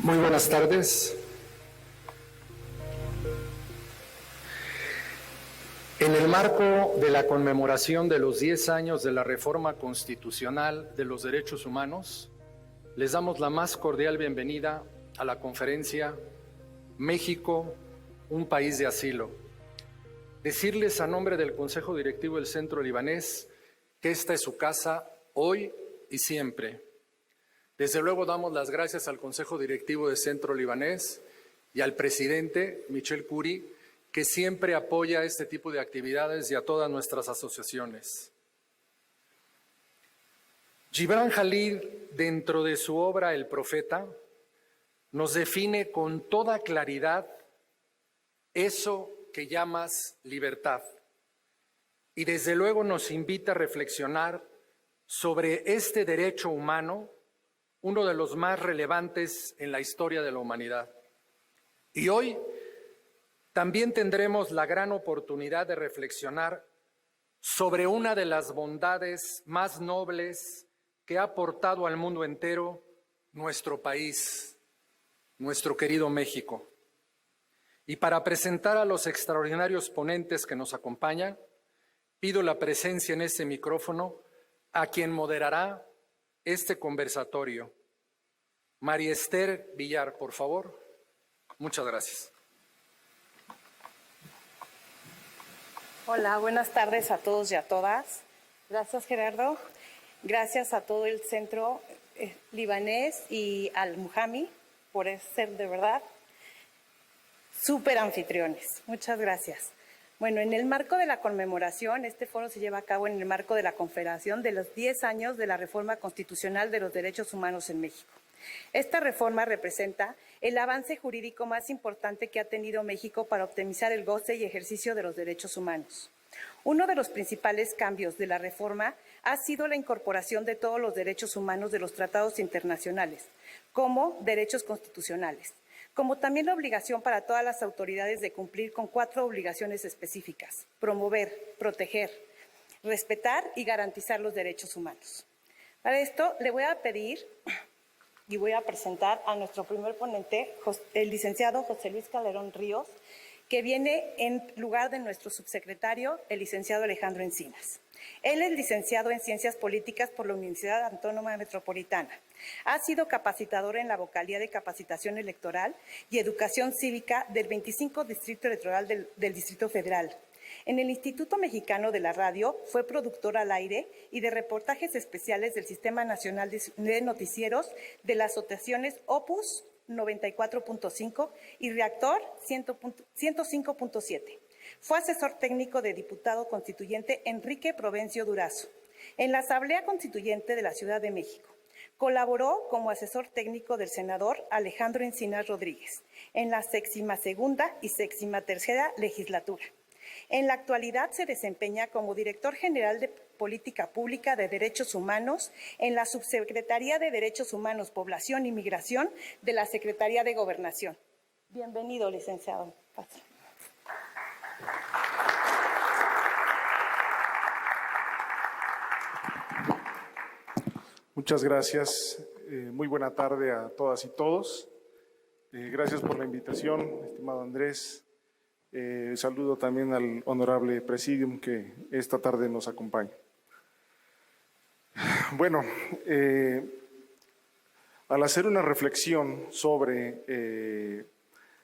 Muy buenas tardes. En el marco de la conmemoración de los 10 años de la Reforma Constitucional de los Derechos Humanos, les damos la más cordial bienvenida a la conferencia México, un país de asilo. Decirles a nombre del Consejo Directivo del Centro Libanés que esta es su casa hoy y siempre. Desde luego damos las gracias al Consejo Directivo del Centro Libanés y al presidente Michel Khoury, que siempre apoya este tipo de actividades y a todas nuestras asociaciones. Gibran Jalil, dentro de su obra El Profeta, nos define con toda claridad eso que llamas libertad y desde luego nos invita a reflexionar sobre este derecho humano, uno de los más relevantes en la historia de la humanidad. Y hoy también tendremos la gran oportunidad de reflexionar sobre una de las bondades más nobles que ha aportado al mundo entero nuestro país, nuestro querido México. Y para presentar a los extraordinarios ponentes que nos acompañan, pido la presencia en este micrófono a quien moderará este conversatorio. María Esther Villar, por favor. Muchas gracias. Hola, buenas tardes a todos y a todas. Gracias, Gerardo. Gracias a todo el Centro Libanés y al Mujami por ser de verdad súper anfitriones. Muchas gracias. Bueno, en el marco de la conmemoración, este foro se lleva a cabo en el marco de la conmemoración de los 10 años de la Reforma Constitucional de los Derechos Humanos en México. Esta reforma representa el avance jurídico más importante que ha tenido México para optimizar el goce y ejercicio de los derechos humanos. Uno de los principales cambios de la reforma ha sido la incorporación de todos los derechos humanos de los tratados internacionales, como derechos constitucionales, como también la obligación para todas las autoridades de cumplir con 4 obligaciones específicas: promover, proteger, respetar y garantizar los derechos humanos. Para esto le voy a pedir y voy a presentar a nuestro primer ponente, el licenciado José Luis Calderón Ríos, que viene en lugar de nuestro subsecretario, el licenciado Alejandro Encinas. Él es licenciado en Ciencias Políticas por la Universidad Autónoma Metropolitana. Ha sido capacitador en la Vocalía de Capacitación Electoral y Educación Cívica del 25 Distrito Electoral del Distrito Federal. En el Instituto Mexicano de la Radio fue productor al aire y de reportajes especiales del Sistema Nacional de Noticieros de las asociaciones Opus 94.5 y Reactor 105.7. Fue asesor técnico del diputado constituyente Enrique Provencio Durazo en la Asamblea Constituyente de la Ciudad de México. Colaboró como asesor técnico del senador Alejandro Encinas Rodríguez en la 62ª y 63ª legislatura. En la actualidad se desempeña como director general de Política Pública de Derechos Humanos en la Subsecretaría de Derechos Humanos, Población y Migración de la Secretaría de Gobernación. Bienvenido, licenciado. Pase. Muchas gracias. Muy buena tarde a todas y todos. Gracias por la invitación, estimado Andrés. Saludo también al honorable Presidium que esta tarde nos acompaña. Bueno, al hacer una reflexión sobre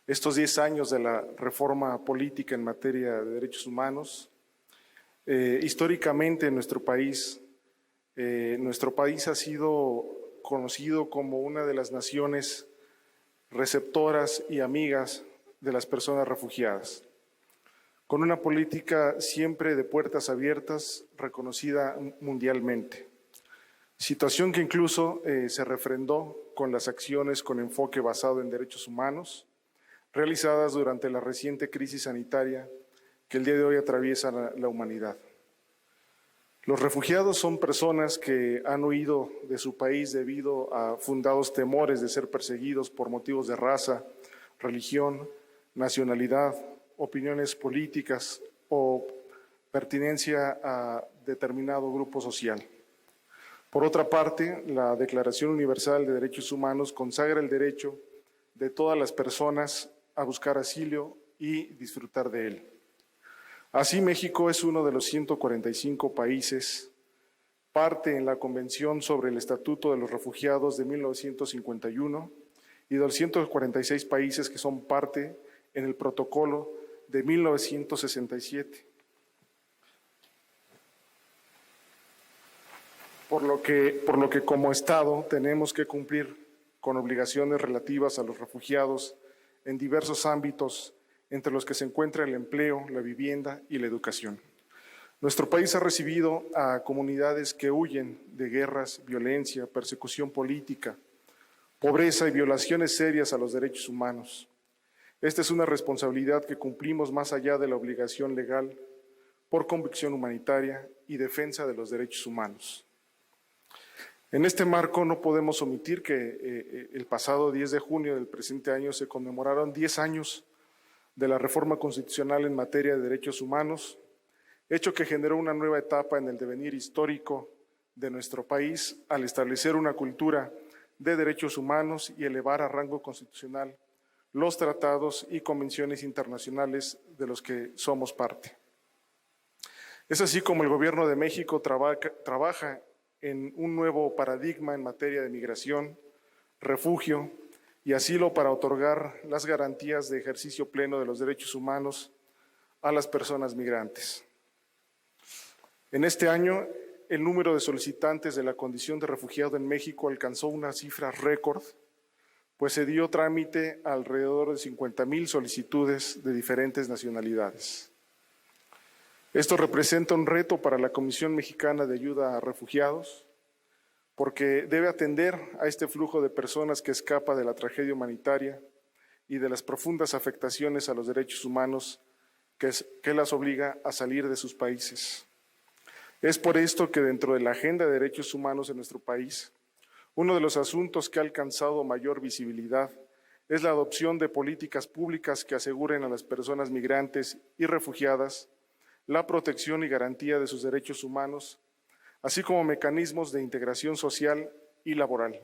estos 10 años de la reforma política en materia de derechos humanos, históricamente en nuestro país ha sido conocido como una de las naciones receptoras y amigas de las personas refugiadas, con una política siempre de puertas abiertas, reconocida mundialmente. Situación que incluso se refrendó con las acciones con enfoque basado en derechos humanos, realizadas durante la reciente crisis sanitaria que el día de hoy atraviesa la humanidad. Los refugiados son personas que han huido de su país debido a fundados temores de ser perseguidos por motivos de raza, religión, nacionalidad, opiniones políticas o pertenencia a determinado grupo social. Por otra parte, la Declaración Universal de Derechos Humanos consagra el derecho de todas las personas a buscar asilo y disfrutar de él. Así, México es uno de los 145 países parte en la Convención sobre el Estatuto de los Refugiados de 1951 y de los 146 países que son parte en el Protocolo de 1967. Por lo que como Estado tenemos que cumplir con obligaciones relativas a los refugiados en diversos ámbitos, entre los que se encuentra el empleo, la vivienda y la educación. Nuestro país ha recibido a comunidades que huyen de guerras, violencia, persecución política, pobreza y violaciones serias a los derechos humanos. Esta es una responsabilidad que cumplimos más allá de la obligación legal por convicción humanitaria y defensa de los derechos humanos. En este marco no podemos omitir que el pasado 10 de junio del presente año se conmemoraron 10 años de la reforma constitucional en materia de derechos humanos, hecho que generó una nueva etapa en el devenir histórico de nuestro país al establecer una cultura de derechos humanos y elevar a rango constitucional los tratados y convenciones internacionales de los que somos parte. Es así como el Gobierno de México trabaja en un nuevo paradigma en materia de migración, refugio y asilo para otorgar las garantías de ejercicio pleno de los derechos humanos a las personas migrantes. En este año, el número de solicitantes de la condición de refugiado en México alcanzó una cifra récord, pues se dio trámite a alrededor de 50,000 solicitudes de diferentes nacionalidades. Esto representa un reto para la Comisión Mexicana de Ayuda a Refugiados, porque debe atender a este flujo de personas que escapa de la tragedia humanitaria y de las profundas afectaciones a los derechos humanos que las obliga a salir de sus países. Es por esto que dentro de la agenda de derechos humanos en nuestro país, uno de los asuntos que ha alcanzado mayor visibilidad es la adopción de políticas públicas que aseguren a las personas migrantes y refugiadas la protección y garantía de sus derechos humanos, así como mecanismos de integración social y laboral.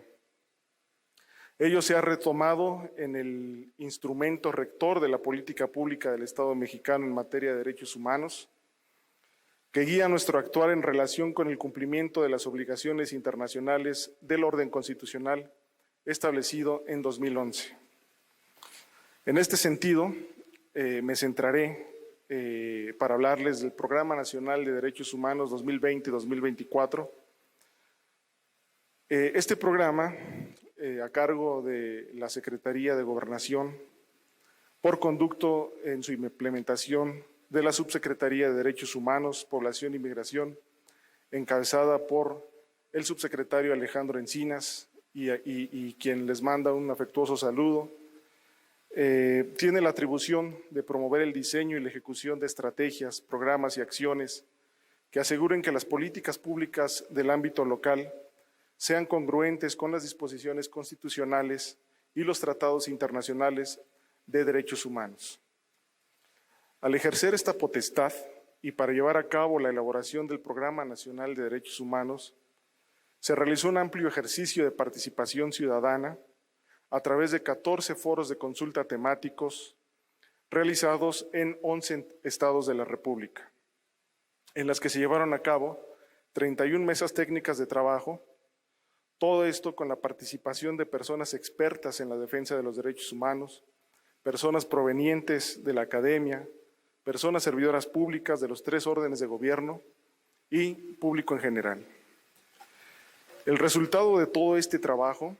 Ello se ha retomado en el instrumento rector de la política pública del Estado mexicano en materia de derechos humanos, que guía nuestro actuar en relación con el cumplimiento de las obligaciones internacionales del orden constitucional establecido en 2011. En este sentido, me centraré para hablarles del Programa Nacional de Derechos Humanos 2020-2024. Este programa, a cargo de la Secretaría de Gobernación, por conducto en su implementación de la Subsecretaría de Derechos Humanos, Población y Migración, encabezada por el subsecretario Alejandro Encinas y quien les manda un afectuoso saludo, tiene la atribución de promover el diseño y la ejecución de estrategias, programas y acciones que aseguren que las políticas públicas del ámbito local sean congruentes con las disposiciones constitucionales y los tratados internacionales de derechos humanos. Al ejercer esta potestad y para llevar a cabo la elaboración del Programa Nacional de Derechos Humanos, se realizó un amplio ejercicio de participación ciudadana a través de 14 foros de consulta temáticos realizados en 11 estados de la República, en las que se llevaron a cabo 31 mesas técnicas de trabajo, todo esto con la participación de personas expertas en la defensa de los derechos humanos, personas provenientes de la academia, personas servidoras públicas de los 3 órdenes de gobierno y público en general. El resultado de todo este trabajo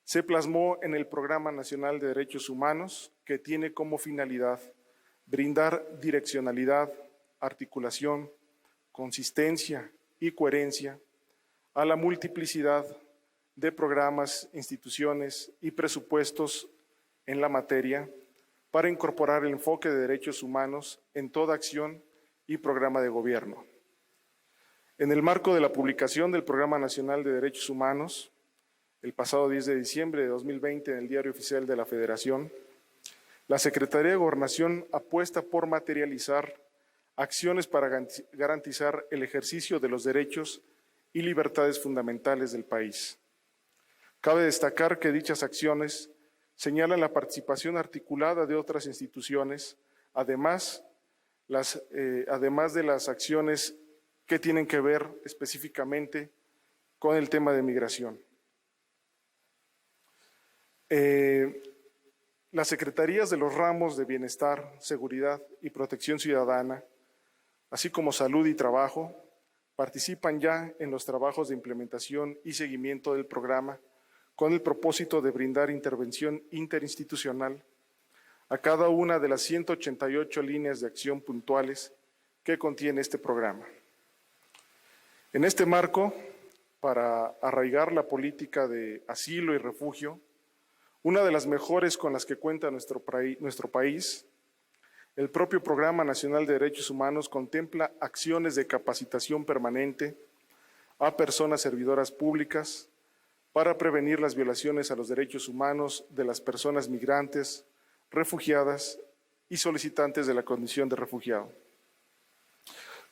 se plasmó en el Programa Nacional de Derechos Humanos, que tiene como finalidad brindar direccionalidad, articulación, consistencia y coherencia a la multiplicidad de programas, instituciones y presupuestos en la materia para incorporar el enfoque de derechos humanos en toda acción y programa de gobierno. En el marco de la publicación del Programa Nacional de Derechos Humanos, el pasado 10 de diciembre de 2020 en el Diario Oficial de la Federación, la Secretaría de Gobernación apuesta por materializar acciones para garantizar el ejercicio de los derechos y libertades fundamentales del país. Cabe destacar que dichas acciones señalan la participación articulada de otras instituciones, además de las acciones que tienen que ver específicamente con el tema de migración. Las secretarías de los ramos de Bienestar, Seguridad y Protección Ciudadana, así como Salud y Trabajo, participan ya en los trabajos de implementación y seguimiento del programa con el propósito de brindar intervención interinstitucional a cada una de las 188 líneas de acción puntuales que contiene este programa. En este marco, para arraigar la política de asilo y refugio, una de las mejores con las que cuenta nuestro país, el propio Programa Nacional de Derechos Humanos contempla acciones de capacitación permanente a personas servidoras públicas para prevenir las violaciones a los derechos humanos de las personas migrantes, refugiadas y solicitantes de la condición de refugiado.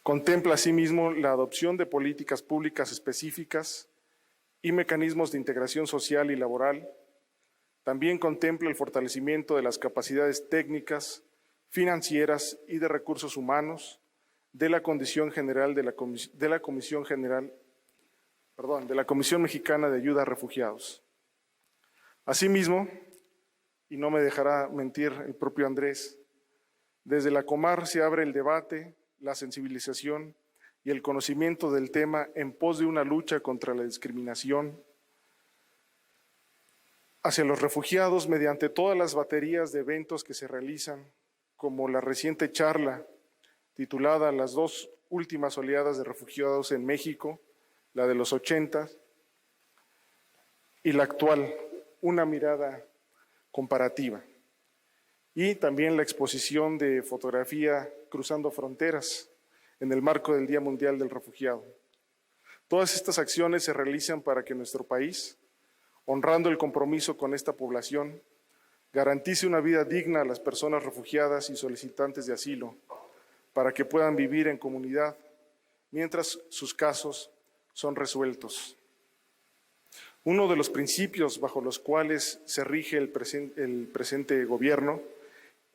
Contempla asimismo la adopción de políticas públicas específicas y mecanismos de integración social y laboral. También contempla el fortalecimiento de las capacidades técnicas, financieras y de recursos humanos de la Comisión Mexicana de Ayuda a Refugiados. Asimismo, y no me dejará mentir el propio Andrés, desde la Comar se abre el debate, la sensibilización y el conocimiento del tema en pos de una lucha contra la discriminación hacia los refugiados mediante todas las baterías de eventos que se realizan, como la reciente charla titulada Las dos últimas oleadas de refugiados en México, la de los 80 y la actual, una mirada comparativa. Y también la exposición de fotografía Cruzando Fronteras en el marco del Día Mundial del Refugiado. Todas estas acciones se realizan para que nuestro país, honrando el compromiso con esta población, garantice una vida digna a las personas refugiadas y solicitantes de asilo, para que puedan vivir en comunidad mientras sus casos son resueltos. Uno de los principios bajo los cuales se rige el presente gobierno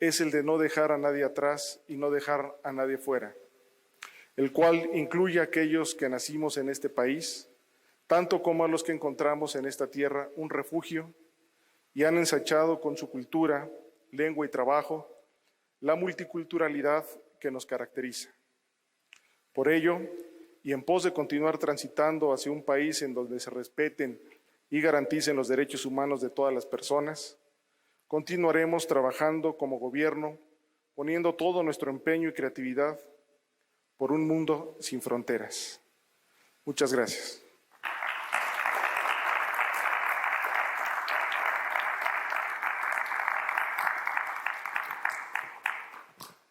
es el de no dejar a nadie atrás y no dejar a nadie fuera, el cual incluye a aquellos que nacimos en este país, tanto como a los que encontramos en esta tierra un refugio y han ensachado con su cultura, lengua y trabajo la multiculturalidad que nos caracteriza. Por ello, y en pos de continuar transitando hacia un país en donde se respeten y garanticen los derechos humanos de todas las personas, continuaremos trabajando como gobierno, poniendo todo nuestro empeño y creatividad por un mundo sin fronteras. Muchas gracias.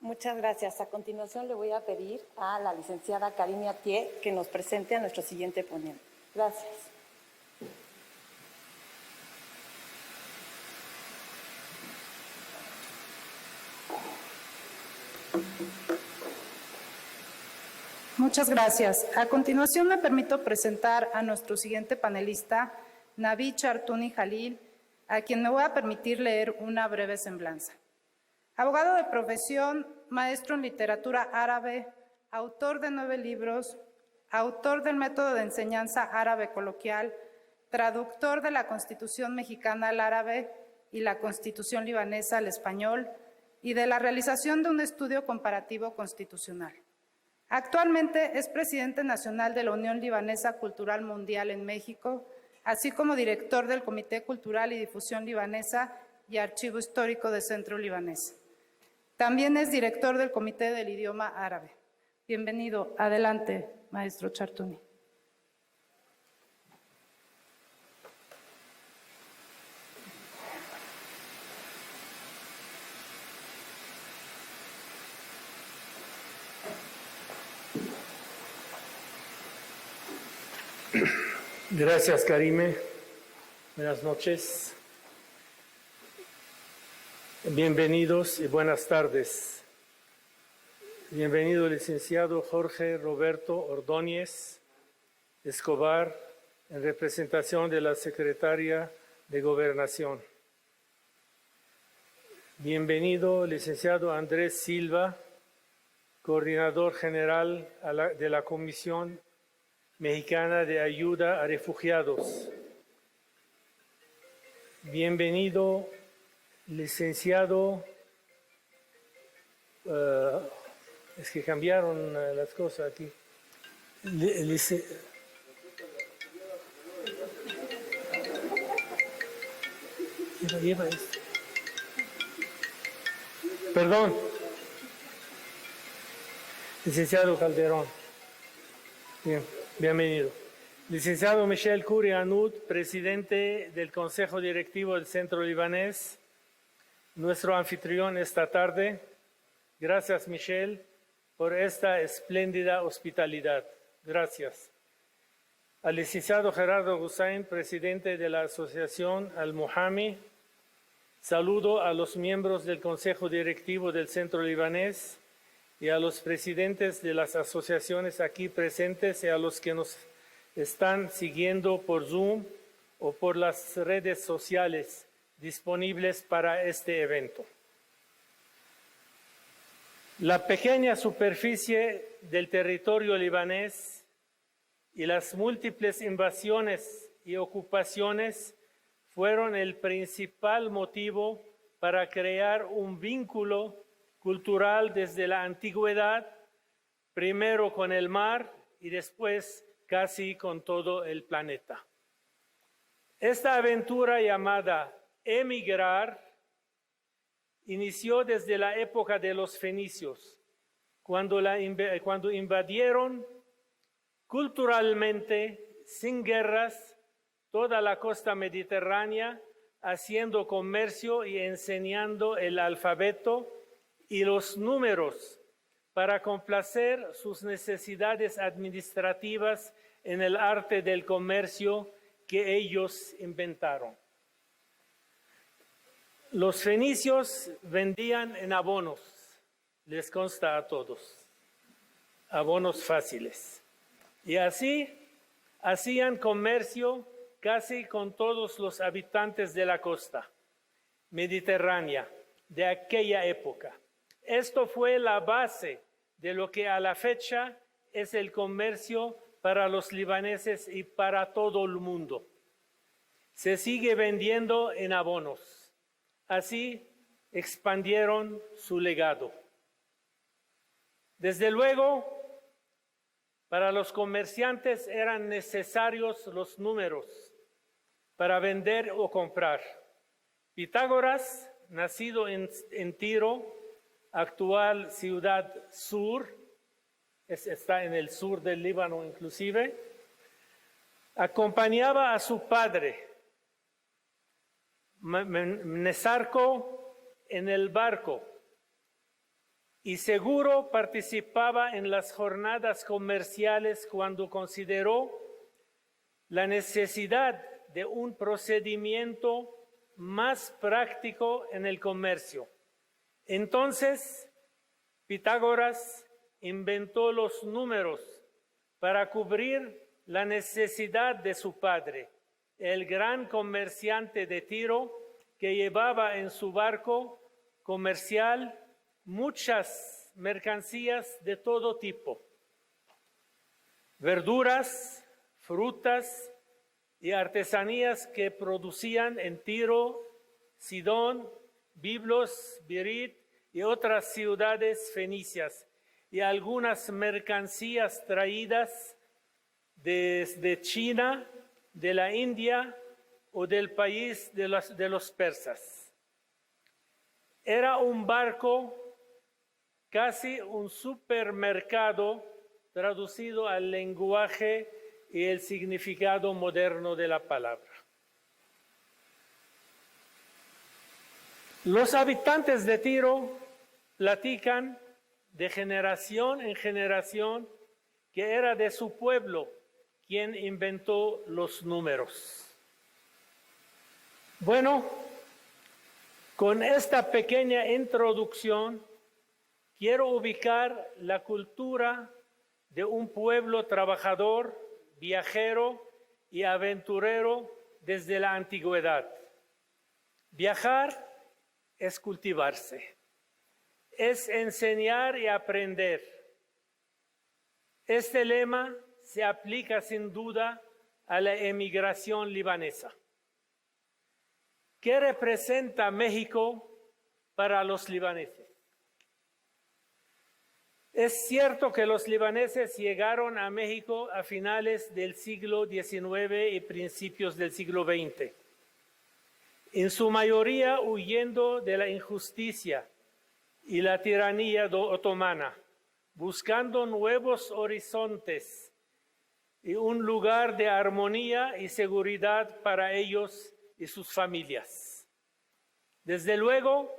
Muchas gracias. A continuación le voy a pedir a la licenciada Karime Atié que nos presente a nuestro siguiente ponente. Gracias. Muchas gracias. A continuación me permito presentar a nuestro siguiente panelista, Navid Chartouni Jalil, a quien me voy a permitir leer una breve semblanza. Abogado de profesión, maestro en literatura árabe, autor de 9 libros, autor del método de enseñanza árabe coloquial, traductor de la Constitución mexicana al árabe y la Constitución libanesa al español, y de la realización de un estudio comparativo constitucional. Actualmente es presidente nacional de la Unión Libanesa Cultural Mundial en México, así como director del Comité Cultural y Difusión Libanesa y Archivo Histórico de Centro Libanés. También es director del Comité del Idioma Árabe. Bienvenido. Adelante, maestro Chartouni. Gracias, Karime. Buenas noches. Bienvenidos y buenas tardes. Bienvenido, licenciado Jorge Roberto Ordóñez Escobar, en representación de la Secretaria de Gobernación. Bienvenido, licenciado Andrés Silva, coordinador general de la Comisión Mexicana de Ayuda a Refugiados. Bienvenido, licenciado. Es que cambiaron las cosas aquí. Lleva esto. Perdón. Licenciado Calderón. Bien, bienvenido. Licenciado Michel Khoury Anoud, presidente del Consejo Directivo del Centro Libanés, nuestro anfitrión esta tarde. Gracias, Michel, por esta espléndida hospitalidad. Gracias. Al licenciado Gerardo Hussain, presidente de la Asociación Al-Muhami. Saludo a los miembros del Consejo Directivo del Centro Libanés y a los presidentes de las asociaciones aquí presentes y a los que nos están siguiendo por Zoom o por las redes sociales disponibles para este evento. La pequeña superficie del territorio libanés y las múltiples invasiones y ocupaciones fueron el principal motivo para crear un vínculo cultural desde la antigüedad, primero con el mar y después casi con todo el planeta. Esta aventura llamada emigrar inició desde la época de los fenicios, cuando invadieron culturalmente, sin guerras, toda la costa mediterránea, haciendo comercio y enseñando el alfabeto y los números para complacer sus necesidades administrativas en el arte del comercio que ellos inventaron. Los fenicios vendían en abonos, les consta a todos, abonos fáciles. Y así hacían comercio casi con todos los habitantes de la costa mediterránea de aquella época. Esto fue la base de lo que a la fecha es el comercio para los libaneses y para todo el mundo. Se sigue vendiendo en abonos. Así expandieron su legado. Desde luego, para los comerciantes eran necesarios los números para vender o comprar. Pitágoras, nacido en Tiro, actual ciudad sur, está en el sur del Líbano inclusive, acompañaba a su padre, Mnesarco, en el barco y seguro participaba en las jornadas comerciales cuando consideró la necesidad de un procedimiento más práctico en el comercio. Entonces, Pitágoras inventó los números para cubrir la necesidad de su padre, el gran comerciante de Tiro que llevaba en su barco comercial muchas mercancías de todo tipo, verduras, frutas y artesanías que producían en Tiro, Sidón, Biblos, Birit y otras ciudades fenicias, y algunas mercancías traídas desde China, de la India o del país de los persas. Era un barco, casi un supermercado, traducido al lenguaje y el significado moderno de la palabra. Los habitantes de Tiro platican de generación en generación que era de su pueblo quien inventó los números. Bueno, con esta pequeña introducción quiero ubicar la cultura de un pueblo trabajador, viajero y aventurero desde la antigüedad. Viajar es cultivarse, es enseñar y aprender. Este lema se aplica sin duda a la emigración libanesa. ¿Qué representa México para los libaneses? Es cierto que los libaneses llegaron a México a finales del siglo XIX y principios del siglo XX, en su mayoría huyendo de la injusticia y la tiranía otomana, buscando nuevos horizontes y un lugar de armonía y seguridad para ellos y sus familias. Desde luego,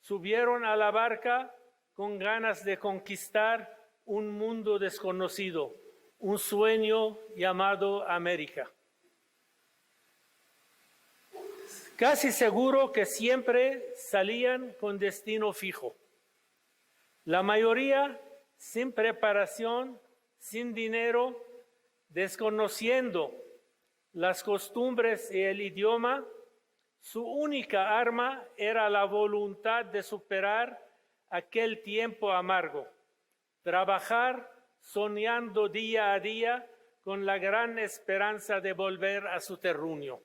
subieron a la barca con ganas de conquistar un mundo desconocido, un sueño llamado América. Casi seguro que siempre salían con destino fijo. La mayoría sin preparación, sin dinero, desconociendo las costumbres y el idioma. Su única arma era la voluntad de superar aquel tiempo amargo, trabajar soñando día a día con la gran esperanza de volver a su terruño.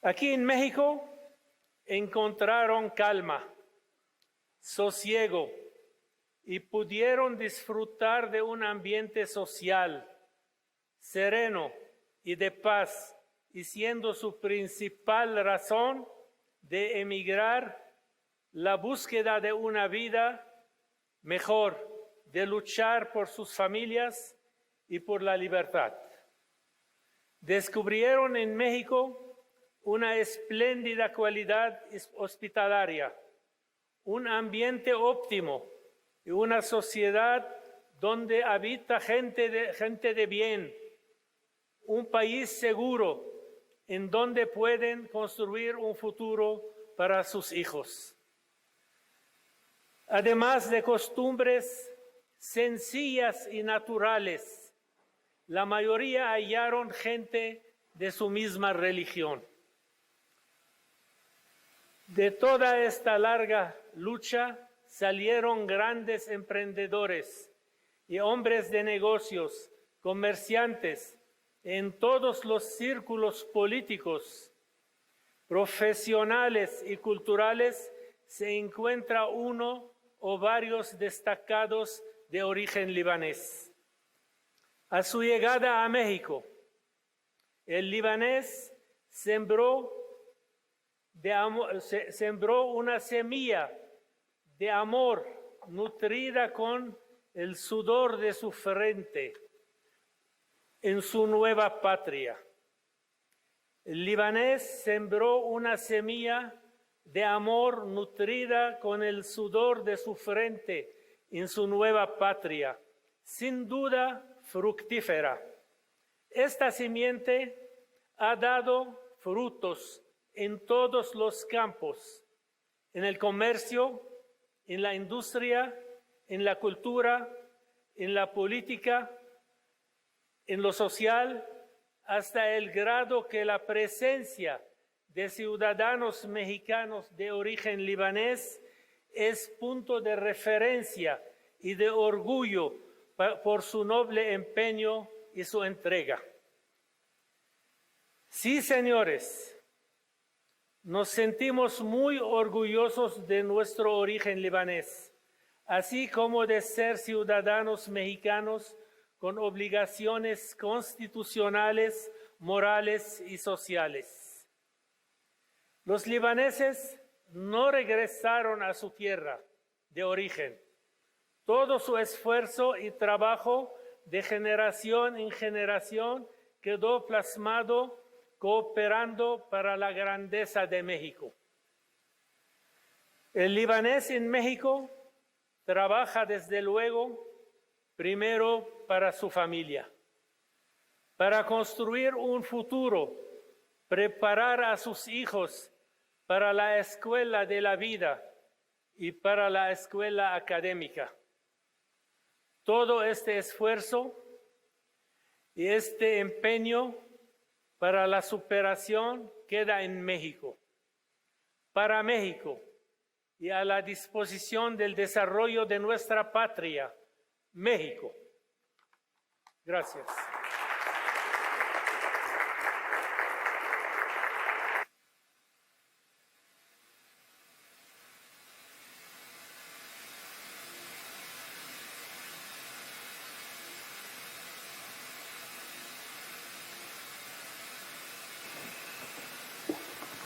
Aquí en México encontraron calma, sosiego y pudieron disfrutar de un ambiente social, sereno y de paz, y siendo su principal razón de emigrar la búsqueda de una vida mejor, de luchar por sus familias y por la libertad. Descubrieron en México una espléndida cualidad hospitalaria, un ambiente óptimo y una sociedad donde habita gente de bien, un país seguro en donde pueden construir un futuro para sus hijos. Además de costumbres sencillas y naturales, la mayoría hallaron gente de su misma religión. De toda esta larga lucha salieron grandes emprendedores y hombres de negocios, comerciantes, en todos los círculos políticos, profesionales y culturales se encuentra uno o varios destacados de origen libanés. A su llegada a México, el libanés sembró una semilla de amor nutrida con el sudor de su frente en su nueva patria. El libanés sembró una semilla de amor nutrida con el sudor de su frente en su nueva patria, sin duda fructífera. Esta simiente ha dado frutos en todos los campos, en el comercio, en la industria, en la cultura, en la política, en lo social, hasta el grado que la presencia de ciudadanos mexicanos de origen libanés es punto de referencia y de orgullo por su noble empeño y su entrega. Sí, señores, nos sentimos muy orgullosos de nuestro origen libanés, así como de ser ciudadanos mexicanos con obligaciones constitucionales, morales y sociales. Los libaneses no regresaron a su tierra de origen. Todo su esfuerzo y trabajo de generación en generación quedó plasmado cooperando para la grandeza de México. El libanés en México trabaja desde luego primero para su familia, para construir un futuro, preparar a sus hijos para la escuela de la vida y para la escuela académica. Todo este esfuerzo y este empeño para la superación queda en México. para México y a la disposición del desarrollo de nuestra patria, México. Gracias.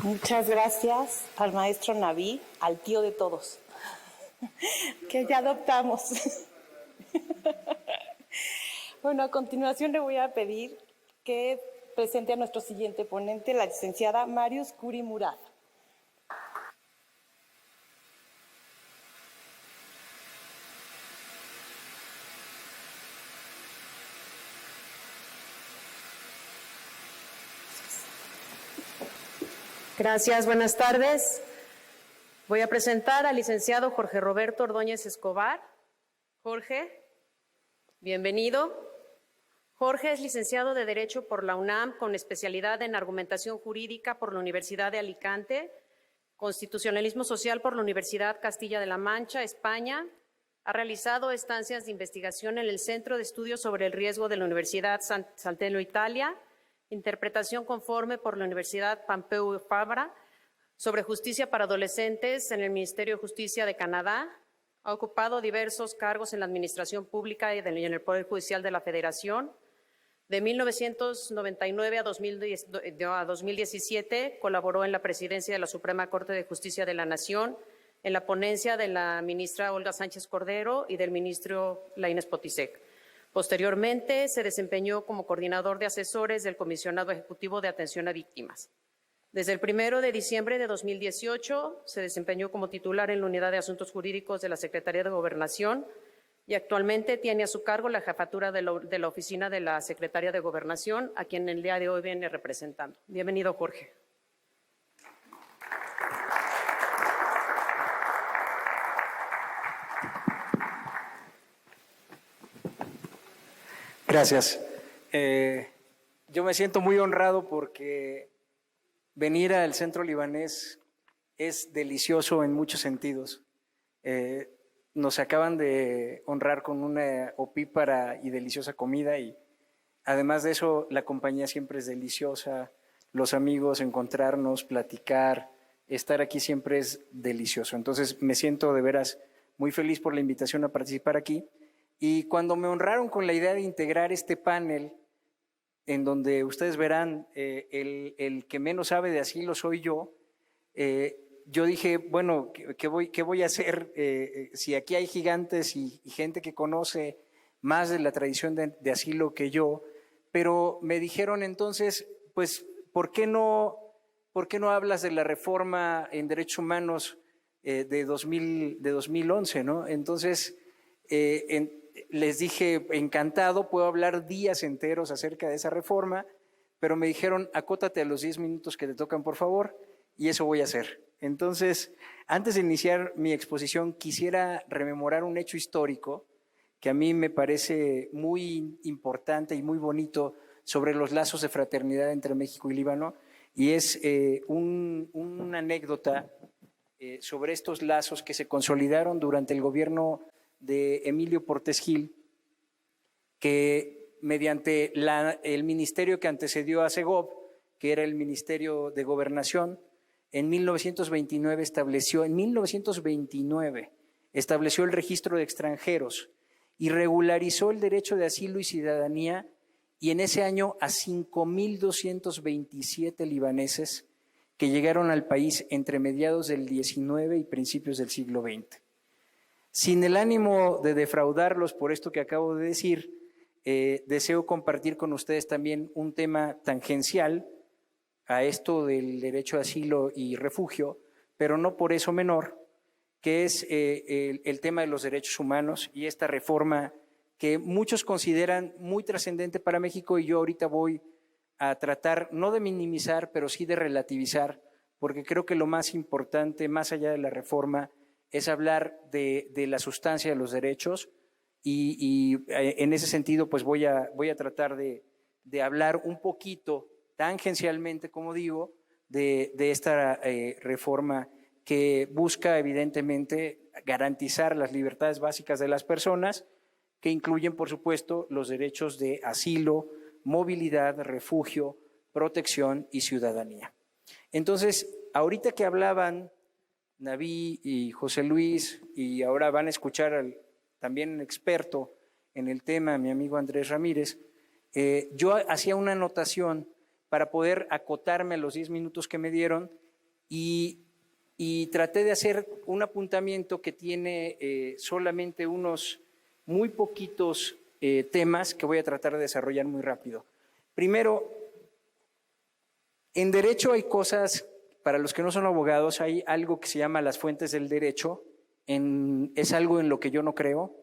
Muchas gracias al maestro Naví, al tío de todos, que ya adoptamos. Bueno, a continuación le voy a pedir que presente a nuestro siguiente ponente, la licenciada Marius Curi Murad. Gracias, buenas tardes. Voy a presentar al licenciado Jorge Roberto Ordóñez Escobar. Jorge, bienvenido. Jorge es licenciado de Derecho por la UNAM con especialidad en Argumentación Jurídica por la Universidad de Alicante, Constitucionalismo Social por la Universidad Castilla de la Mancha, España. Ha realizado estancias de investigación en el Centro de Estudios sobre el Riesgo de la Universidad San Telmo, Italia, Interpretación Conforme por la Universidad Pompeu Fabra, sobre justicia para adolescentes en el Ministerio de Justicia de Canadá. Ha ocupado diversos cargos en la administración pública y en el Poder Judicial de la Federación. De 1999 a 2017 colaboró en la presidencia de la Suprema Corte de Justicia de la Nación, en la ponencia de la ministra Olga Sánchez Cordero y del ministro Lainez Potisek. Posteriormente, se desempeñó como coordinador de asesores del Comisionado Ejecutivo de Atención a Víctimas. Desde el 1 de diciembre de 2018, se desempeñó como titular en la Unidad de Asuntos Jurídicos de la Secretaría de Gobernación y actualmente tiene a su cargo la jefatura de la oficina de la Secretaría de Gobernación, a quien el día de hoy viene representando. Bienvenido, Jorge. Gracias. Yo me siento muy honrado porque venir al Centro Libanés es delicioso en muchos sentidos. Nos acaban de honrar con una opípara y deliciosa comida y además de eso la compañía siempre es deliciosa, los amigos, encontrarnos, platicar, estar aquí siempre es delicioso. Entonces me siento de veras muy feliz por la invitación a participar aquí. Y cuando me honraron con la idea de integrar este panel, en donde ustedes verán el que menos sabe de asilo soy yo, yo dije, bueno, ¿qué voy a hacer si aquí hay gigantes y gente que conoce más de la tradición de asilo que yo? Pero me dijeron entonces, pues, ¿por qué no hablas de la reforma en derechos humanos de 2011, ¿no? Entonces, les dije, encantado, puedo hablar días enteros acerca de esa reforma, pero me dijeron, acótate a los 10 minutos que te tocan, por favor, y eso voy a hacer. Entonces, antes de iniciar mi exposición, quisiera rememorar un hecho histórico que a mí me parece muy importante y muy bonito sobre los lazos de fraternidad entre México y Líbano, y es una anécdota sobre estos lazos que se consolidaron durante el gobierno de Emilio Portes Gil, que mediante el ministerio que antecedió a Segov, que era el Ministerio de Gobernación, en 1929 estableció el registro de extranjeros y regularizó el derecho de asilo y ciudadanía, y en ese año a 5,227 libaneses que llegaron al país entre mediados del XIX y principios del siglo XX. Sin el ánimo de defraudarlos por esto que acabo de decir, deseo compartir con ustedes también un tema tangencial a esto del derecho a asilo y refugio, pero no por eso menor, que es el tema de los derechos humanos y esta reforma que muchos consideran muy trascendente para México, y yo ahorita voy a tratar no de minimizar, pero sí de relativizar, porque creo que lo más importante, más allá de la reforma, es hablar de la sustancia de los derechos y en ese sentido pues voy a tratar de hablar un poquito, tangencialmente como digo, de esta reforma que busca evidentemente garantizar las libertades básicas de las personas, que incluyen, por supuesto, los derechos de asilo, movilidad, refugio, protección y ciudadanía. Entonces, ahorita que hablaban Naví y José Luis, y ahora van a escuchar al también experto en el tema, mi amigo Andrés Ramírez, yo hacía una anotación para poder acotarme a los 10 minutos que me dieron y traté de hacer un apuntamiento que tiene solamente unos muy poquitos temas que voy a tratar de desarrollar muy rápido. Primero, en derecho hay cosas, para los que no son abogados, hay algo que se llama las fuentes del derecho, es algo en lo que yo no creo,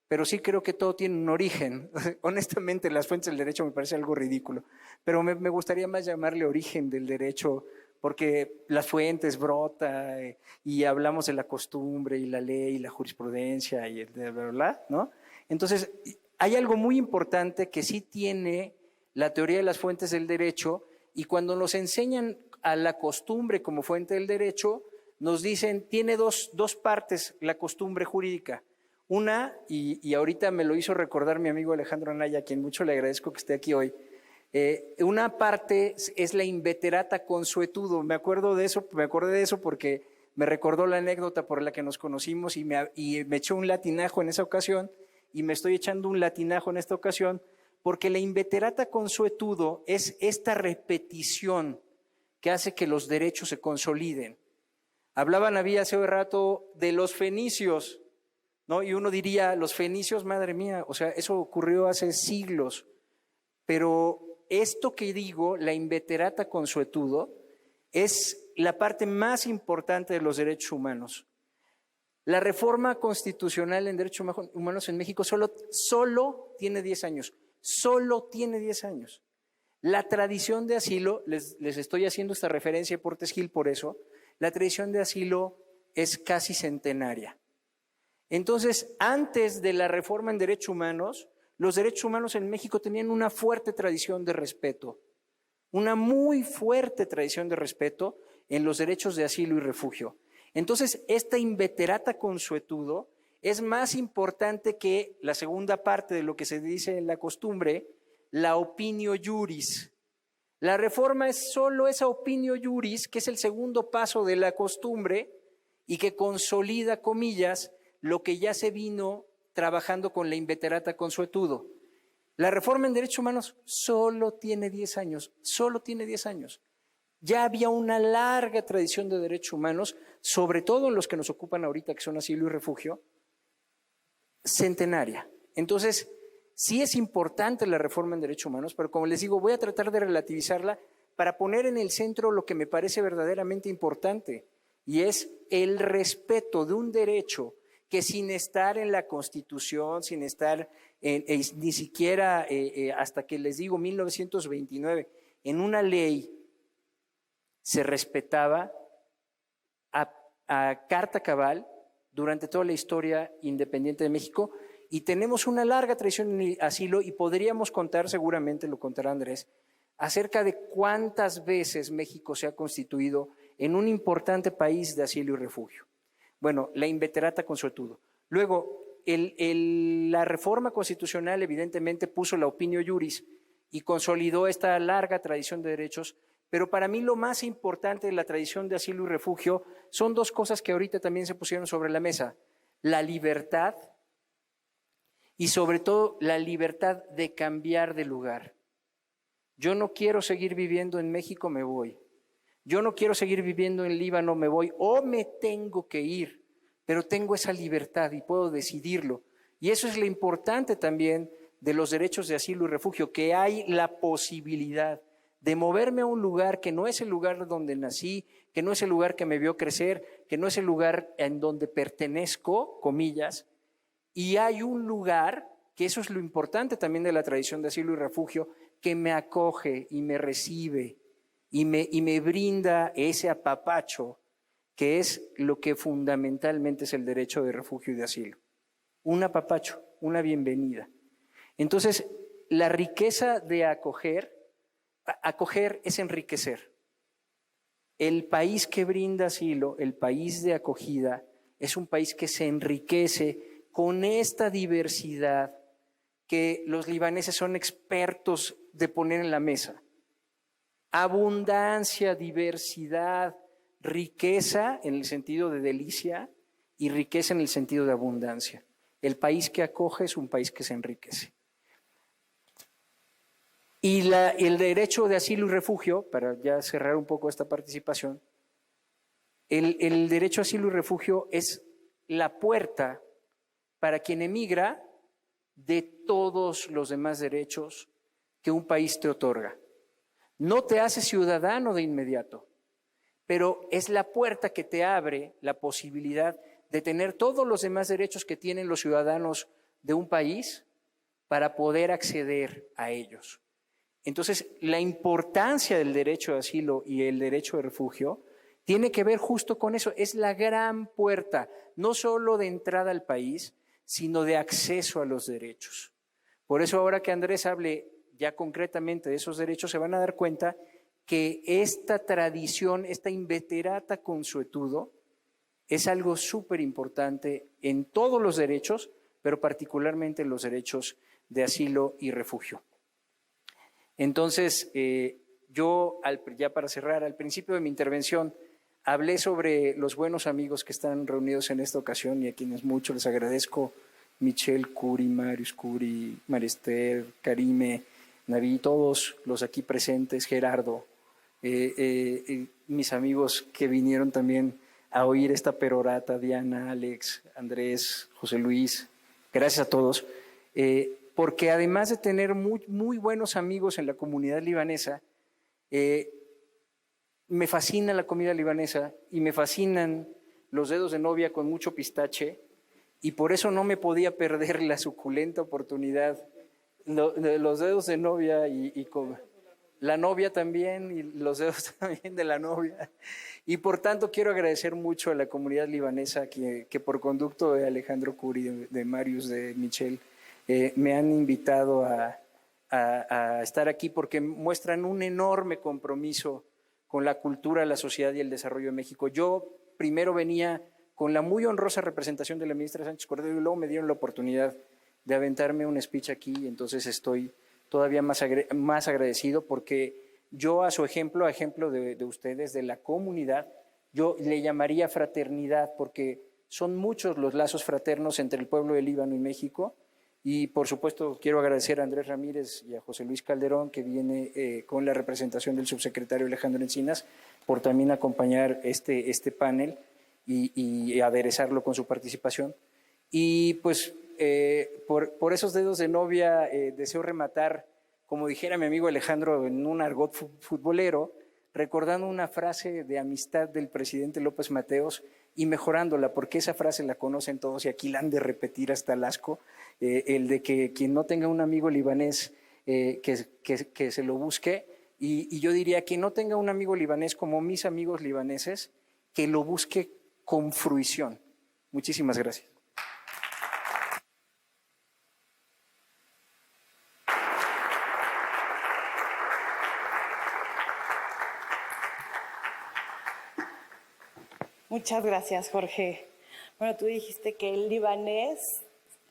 pero sí creo que todo tiene un origen. Honestamente, las fuentes del derecho me parece algo ridículo, pero me gustaría más llamarle origen del derecho, porque las fuentes brota y hablamos de la costumbre y la ley y la jurisprudencia y ¿verdad? ¿No? Entonces, hay algo muy importante que sí tiene la teoría de las fuentes del derecho, y cuando nos enseñan a la costumbre como fuente del derecho, nos dicen, tiene dos partes la costumbre jurídica. Una, y ahorita me lo hizo recordar mi amigo Alejandro Anaya, a quien mucho le agradezco que esté aquí hoy, una parte es la inveterata consuetudo. Me acordé de eso porque me recordó la anécdota por la que nos conocimos y me echó un latinajo en esa ocasión, y me estoy echando un latinajo en esta ocasión, porque la inveterata consuetudo es esta repetición que hace que los derechos se consoliden. Hablaban hace un rato de los fenicios, ¿no? Y uno diría, los fenicios, madre mía, o sea, eso ocurrió hace siglos, pero esto que digo, la inveterata consuetudo, es la parte más importante de los derechos humanos. La reforma constitucional en derechos humanos en México solo tiene 10 años. Solo tiene 10 años. La tradición de asilo, les estoy haciendo esta referencia por Portes Gil por eso, la tradición de asilo es casi centenaria. Entonces, antes de la reforma en derechos humanos, los derechos humanos en México tenían una fuerte tradición de respeto, una muy fuerte tradición de respeto en los derechos de asilo y refugio. Entonces, esta inveterata consuetudo es más importante que la segunda parte de lo que se dice en la costumbre, la opinio juris. La reforma es solo esa opinio juris, que es el segundo paso de la costumbre y que consolida, comillas, lo que ya se vino trabajando con la inveterata consuetudo. La reforma en derechos humanos solo tiene 10 años, solo tiene 10 años. Ya había una larga tradición de derechos humanos, sobre todo en los que nos ocupan ahorita, que son asilo y refugio, centenaria. Entonces, sí es importante la reforma en derechos humanos, pero como les digo, voy a tratar de relativizarla para poner en el centro lo que me parece verdaderamente importante, y es el respeto de un derecho que, sin estar en la Constitución, sin estar ni siquiera hasta que les digo 1929, en una ley se respetaba a carta cabal durante toda la historia independiente de México, y tenemos una larga tradición en asilo, y podríamos contar, seguramente lo contará Andrés, acerca de cuántas veces México se ha constituido en un importante país de asilo y refugio. Bueno, la inveterata consuetudo. Luego, la reforma constitucional evidentemente puso la opinio juris y consolidó esta larga tradición de derechos, pero para mí lo más importante de la tradición de asilo y refugio son dos cosas que ahorita también se pusieron sobre la mesa: la libertad y sobre todo la libertad de cambiar de lugar. Yo no quiero seguir viviendo en México, me voy. Yo no quiero seguir viviendo en Líbano, me voy, o me tengo que ir, pero tengo esa libertad y puedo decidirlo. Y eso es lo importante también de los derechos de asilo y refugio, que hay la posibilidad de moverme a un lugar que no es el lugar donde nací, que no es el lugar que me vio crecer, que no es el lugar en donde pertenezco, comillas, y hay un lugar, que eso es lo importante también de la tradición de asilo y refugio, que me acoge y me recibe y me brinda ese apapacho, que es lo que fundamentalmente es el derecho de refugio y de asilo. Un apapacho, una bienvenida. Entonces, la riqueza de acoger es enriquecer. el país que brinda asilo, el país de acogida, es un país que se enriquece con esta diversidad que los libaneses son expertos de poner en la mesa. Abundancia, diversidad, riqueza en el sentido de delicia y riqueza en el sentido de abundancia. El país que acoge es un país que se enriquece. Y el derecho de asilo y refugio, para ya cerrar un poco esta participación, el derecho a asilo y refugio es la puerta para quien emigra de todos los demás derechos que un país te otorga. No te hace ciudadano de inmediato, pero es la puerta que te abre la posibilidad de tener todos los demás derechos que tienen los ciudadanos de un país para poder acceder a ellos. Entonces, la importancia del derecho de asilo y el derecho de refugio tiene que ver justo con eso. Es la gran puerta, no solo de entrada al país, sino de acceso a los derechos. Por eso ahora que Andrés hable ya concretamente de esos derechos, se van a dar cuenta que esta tradición, esta inveterata consuetudo, es algo súper importante en todos los derechos, pero particularmente en los derechos de asilo y refugio. Entonces, yo, ya para cerrar, al principio de mi intervención, hablé sobre los buenos amigos que están reunidos en esta ocasión y a quienes mucho les agradezco: Michelle Curi, Marius Curi, Marister, Karime, Naví, todos los aquí presentes, Gerardo, mis amigos que vinieron también a oír esta perorata, Diana, Alex, Andrés, José Luis, gracias a todos, porque además de tener muy buenos amigos en la comunidad libanesa, me fascina la comida libanesa y me fascinan los dedos de novia con mucho pistache, y por eso no me podía perder la suculenta oportunidad, los dedos de novia y con la novia también, y los dedos también de la novia. Y por tanto quiero agradecer mucho a la comunidad libanesa que por conducto de Alejandro Curi, de Marius, de Michelle, me han invitado a estar aquí, porque muestran un enorme compromiso con la cultura, la sociedad y el desarrollo de México. Yo primero venía con la muy honrosa representación de la ministra Sánchez Cordero y luego me dieron la oportunidad de aventarme un speech aquí, y entonces estoy todavía más agradecido, porque yo, a su ejemplo, a ejemplo de ustedes, de la comunidad, yo le llamaría fraternidad, porque son muchos los lazos fraternos entre el pueblo de Líbano y México. Y por supuesto quiero agradecer a Andrés Ramírez y a José Luis Calderón, que viene con la representación del subsecretario Alejandro Encinas, por también acompañar este panel y aderezarlo con su participación. Y pues por esos dedos de novia deseo rematar, como dijera mi amigo Alejandro, en un argot futbolero, recordando una frase de amistad del presidente López Mateos y mejorándola, porque esa frase la conocen todos y aquí la han de repetir hasta el asco, el de que quien no tenga un amigo libanés que se lo busque, y yo diría que no tenga un amigo libanés como mis amigos libaneses, que lo busque con fruición. Muchísimas gracias. Muchas gracias, Jorge. Bueno, tú dijiste que el libanés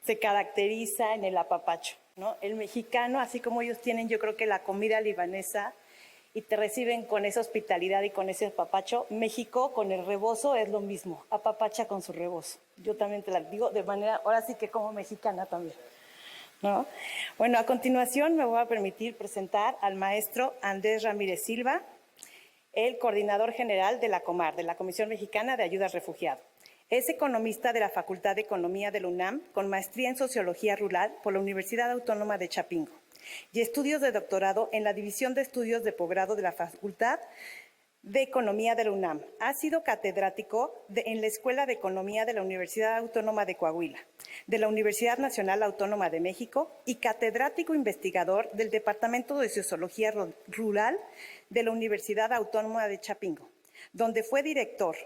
se caracteriza en el apapacho, ¿no? El mexicano, así como ellos tienen, yo creo que la comida libanesa, y te reciben con esa hospitalidad y con ese apapacho, México con el rebozo es lo mismo, apapacha con su rebozo. Yo también te la digo de manera, ahora sí que como mexicana también, ¿no? Bueno, a continuación me voy a permitir presentar al maestro Andrés Ramírez Silva, el coordinador general de la COMAR, de la Comisión Mexicana de Ayuda al Refugiado. Es economista de la Facultad de Economía de la UNAM, con maestría en Sociología Rural por la Universidad Autónoma de Chapingo y estudios de doctorado en la División de Estudios de Posgrado de la Facultad de Economía de la UNAM. Ha sido catedrático en la Escuela de Economía de la Universidad Autónoma de Coahuila, de la Universidad Nacional Autónoma de México y catedrático investigador del Departamento de Sociología Rural de la Universidad Autónoma de Chapingo, donde fue director.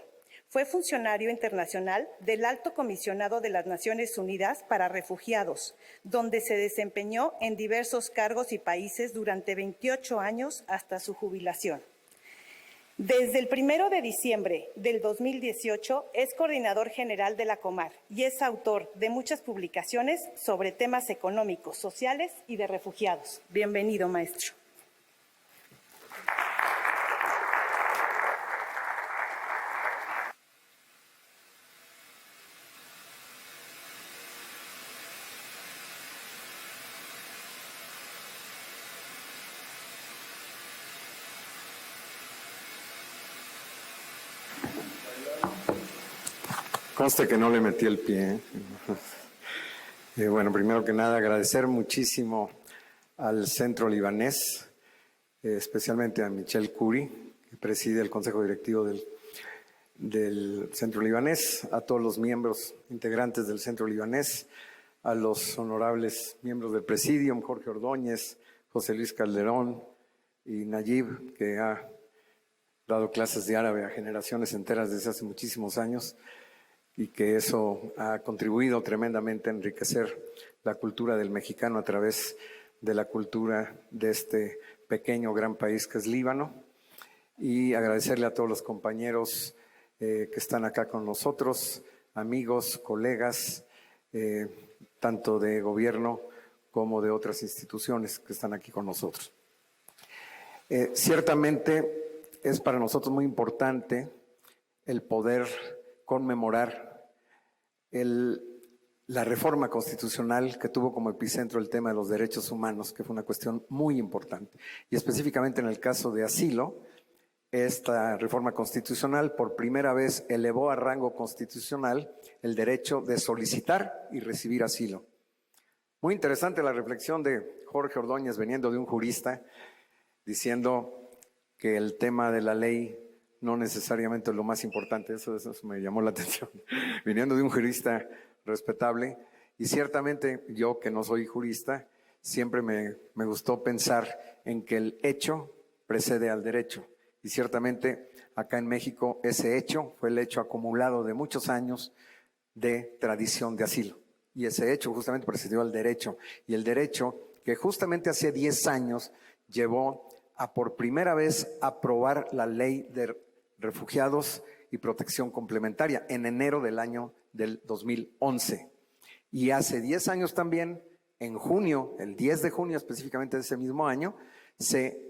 Fue funcionario internacional del Alto Comisionado de las Naciones Unidas para Refugiados, donde se desempeñó en diversos cargos y países durante 28 años hasta su jubilación. Desde el 1 de diciembre del 2018 es coordinador general de la Comar y es autor de muchas publicaciones sobre temas económicos, sociales y de refugiados. Bienvenido, maestro. Conste que no le metí el pie. Bueno, primero que nada, agradecer muchísimo al Centro Libanés, especialmente a Michelle Curi, que preside el Consejo Directivo del Centro Libanés, a todos los miembros integrantes del Centro Libanés, a los honorables miembros del Presidium, Jorge Ordóñez, José Luis Calderón y Nayib, que ha dado clases de árabe a generaciones enteras desde hace muchísimos años, y que eso ha contribuido tremendamente a enriquecer la cultura del mexicano a través de la cultura de este pequeño gran país que es Líbano. Y agradecerle a todos los compañeros que están acá con nosotros, amigos, colegas, tanto de gobierno como de otras instituciones que están aquí con nosotros. Ciertamente es para nosotros muy importante el poder conmemorar la reforma constitucional que tuvo como epicentro el tema de los derechos humanos, que fue una cuestión muy importante. Y específicamente en el caso de asilo, esta reforma constitucional por primera vez elevó a rango constitucional el derecho de solicitar y recibir asilo. Muy interesante la reflexión de Jorge Ordóñez, veniendo de un jurista, diciendo que el tema de la ley no necesariamente es lo más importante. Eso me llamó la atención, viniendo de un jurista respetable. Y ciertamente yo, que no soy jurista, siempre me gustó pensar en que el hecho precede al derecho. Y ciertamente acá en México ese hecho fue el hecho acumulado de muchos años de tradición de asilo. Y ese hecho justamente precedió al derecho. Y el derecho que justamente hace 10 años llevó a por primera vez aprobar la ley de refugiados y protección complementaria en enero del año del 2011. Y hace 10 años también, en junio, el 10 de junio específicamente de ese mismo año, se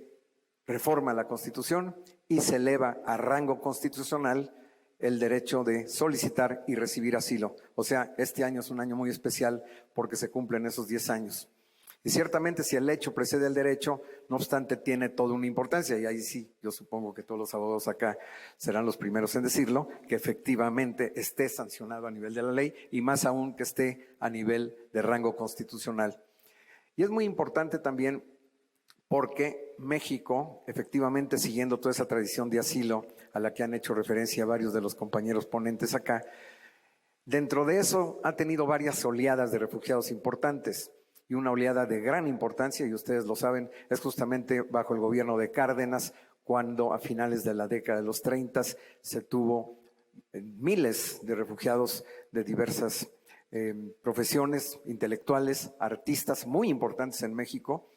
reforma la Constitución y se eleva a rango constitucional el derecho de solicitar y recibir asilo. O sea, este año es un año muy especial porque se cumplen esos 10 años. Y ciertamente si el hecho precede al derecho, no obstante tiene toda una importancia, y ahí sí, yo supongo que todos los abogados acá serán los primeros en decirlo, que efectivamente esté sancionado a nivel de la ley y más aún que esté a nivel de rango constitucional. Y es muy importante también porque México, efectivamente siguiendo toda esa tradición de asilo a la que han hecho referencia varios de los compañeros ponentes acá, dentro de eso ha tenido varias oleadas de refugiados importantes. Y una oleada de gran importancia, y ustedes lo saben, es justamente bajo el gobierno de Cárdenas, cuando a finales de la década de los 30 se tuvo miles de refugiados de diversas profesiones, intelectuales, artistas muy importantes en México,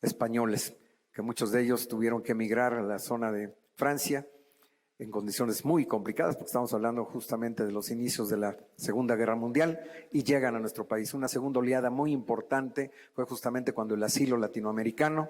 españoles, que muchos de ellos tuvieron que emigrar a la zona de Francia en condiciones muy complicadas, porque estamos hablando justamente de los inicios de la Segunda Guerra Mundial, y llegan a nuestro país. Una segunda oleada muy importante fue justamente cuando el asilo latinoamericano,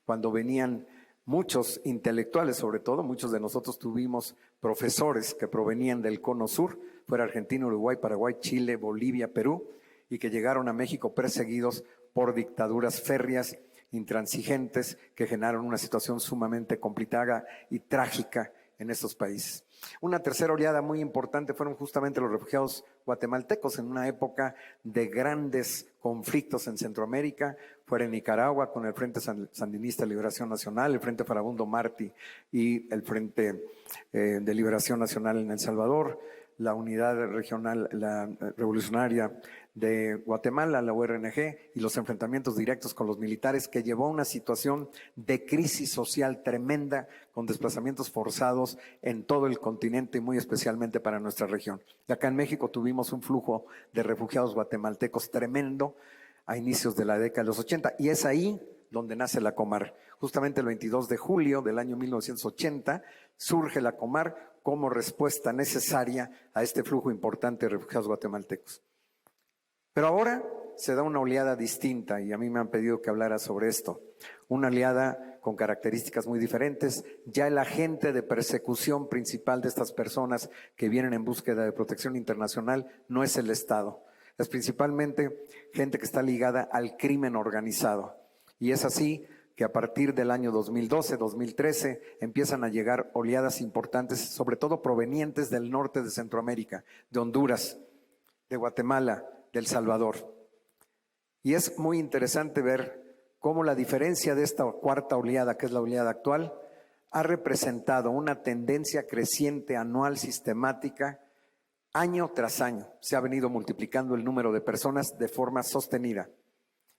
cuando venían muchos intelectuales, sobre todo, muchos de nosotros tuvimos profesores que provenían del Cono Sur, fuera Argentina, Uruguay, Paraguay, Chile, Bolivia, Perú, y que llegaron a México perseguidos por dictaduras férreas, intransigentes, que generaron una situación sumamente complicada y trágica en estos países. Una tercera oleada muy importante fueron justamente los refugiados guatemaltecos en una época de grandes conflictos en Centroamérica, fuera en Nicaragua con el Frente Sandinista de Liberación Nacional, el Frente Farabundo Martí y el Frente de Liberación Nacional en El Salvador, la Unidad Regional, la Revolucionaria de Guatemala, la URNG, y los enfrentamientos directos con los militares, que llevó a una situación de crisis social tremenda, con desplazamientos forzados en todo el continente y muy especialmente para nuestra región. Y acá en México tuvimos un flujo de refugiados guatemaltecos tremendo a inicios de la década de los 80, y es ahí donde nace la Comar. Justamente el 22 de julio del año 1980 surge la Comar como respuesta necesaria a este flujo importante de refugiados guatemaltecos. Pero ahora se da una oleada distinta y a mí me han pedido que hablara sobre esto. Una oleada con características muy diferentes. Ya el agente de persecución principal de estas personas que vienen en búsqueda de protección internacional no es el Estado. Es principalmente gente que está ligada al crimen organizado. Y es así que a partir del año 2012, 2013, empiezan a llegar oleadas importantes, sobre todo provenientes del norte de Centroamérica, de Honduras, de Guatemala, de El Salvador. Y es muy interesante ver cómo la diferencia de esta cuarta oleada, que es la oleada actual, ha representado una tendencia creciente anual sistemática. Año tras año se ha venido multiplicando el número de personas de forma sostenida.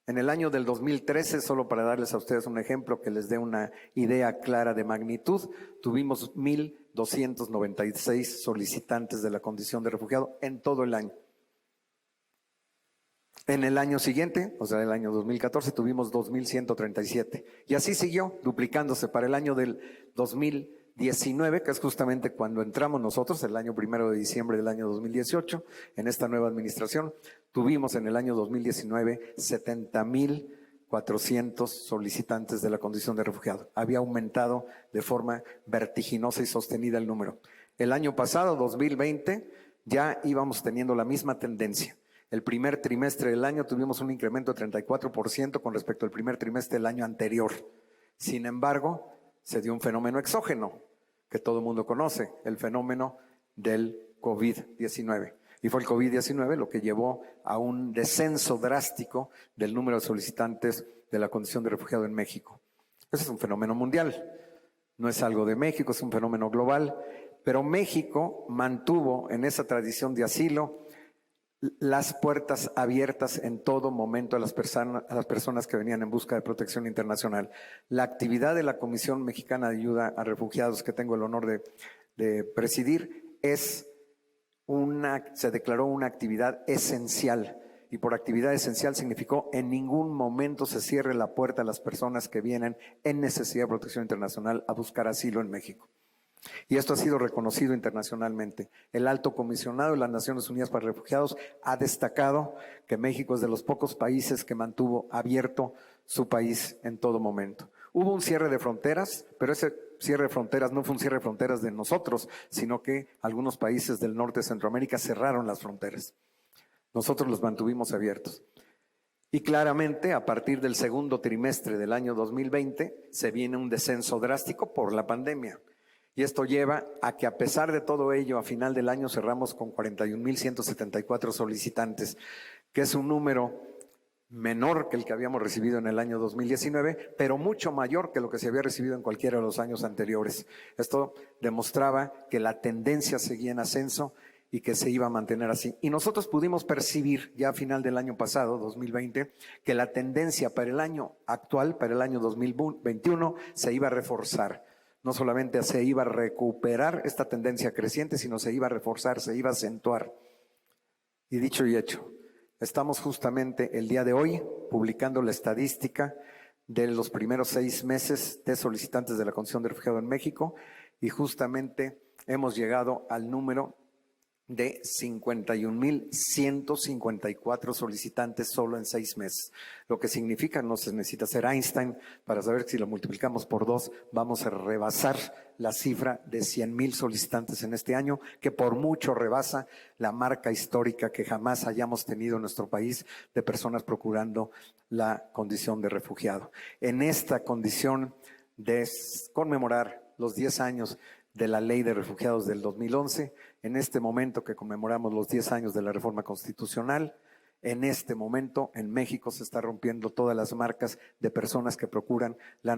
En el año del 2013, solo para darles a ustedes un ejemplo que les dé una idea clara de magnitud, tuvimos 1,296 solicitantes de la condición de refugiado en todo el año. En el año siguiente, o sea, el año 2014, tuvimos 2,137. Y así siguió duplicándose. Para el año del 2019, que es justamente cuando entramos nosotros, el año 1 de diciembre del año 2018, en esta nueva administración, tuvimos en el año 2019 70,400 solicitantes de la condición de refugiado. Había aumentado de forma vertiginosa y sostenida el número. El año pasado, 2020, ya íbamos teniendo la misma tendencia. El primer trimestre del año tuvimos un incremento de 34% con respecto al primer trimestre del año anterior. Sin embargo, se dio un fenómeno exógeno que todo el mundo conoce, el fenómeno del COVID-19. Y fue el COVID-19 lo que llevó a un descenso drástico del número de solicitantes de la condición de refugiado en México. Ese es un fenómeno mundial, no es algo de México, es un fenómeno global, pero México mantuvo en esa tradición de asilo las puertas abiertas en todo momento a las personas que venían en busca de protección internacional. La actividad de la Comisión Mexicana de Ayuda a Refugiados, que tengo el honor de presidir, se declaró una actividad esencial. Y por actividad esencial significó en ningún momento se cierre la puerta a las personas que vienen en necesidad de protección internacional a buscar asilo en México. Y esto ha sido reconocido internacionalmente. El Alto Comisionado de las Naciones Unidas para Refugiados ha destacado que México es de los pocos países que mantuvo abierto su país en todo momento. Hubo un cierre de fronteras, pero ese cierre de fronteras no fue un cierre de fronteras de nosotros, sino que algunos países del norte de Centroamérica cerraron las fronteras. Nosotros los mantuvimos abiertos. Y claramente, a partir del segundo trimestre del año 2020, se viene un descenso drástico por la pandemia. Y esto lleva a que, a pesar de todo ello, a final del año cerramos con 41,174 solicitantes, que es un número menor que el que habíamos recibido en el año 2019, pero mucho mayor que lo que se había recibido en cualquiera de los años anteriores. Esto demostraba que la tendencia seguía en ascenso y que se iba a mantener así. Y nosotros pudimos percibir ya a final del año pasado, 2020, que la tendencia para el año actual, para el año 2021, se iba a reforzar. No solamente se iba a recuperar esta tendencia creciente, sino se iba a reforzar, se iba a acentuar. Y dicho y hecho, estamos justamente el día de hoy publicando la estadística de los primeros 6 meses de solicitantes de la condición de refugiado en México y justamente hemos llegado al número de 51,154 solicitantes solo en 6 meses. Lo que significa, no se necesita ser Einstein para saber que si lo multiplicamos por 2 vamos a rebasar la cifra de 100,000 solicitantes en este año, que por mucho rebasa la marca histórica que jamás hayamos tenido en nuestro país de personas procurando la condición de refugiado. En esta condición de conmemorar los 10 años de la Ley de Refugiados del 2011, en este momento que conmemoramos los 10 años de la reforma constitucional, en este momento en México se está rompiendo todas las marcas de personas que procuran la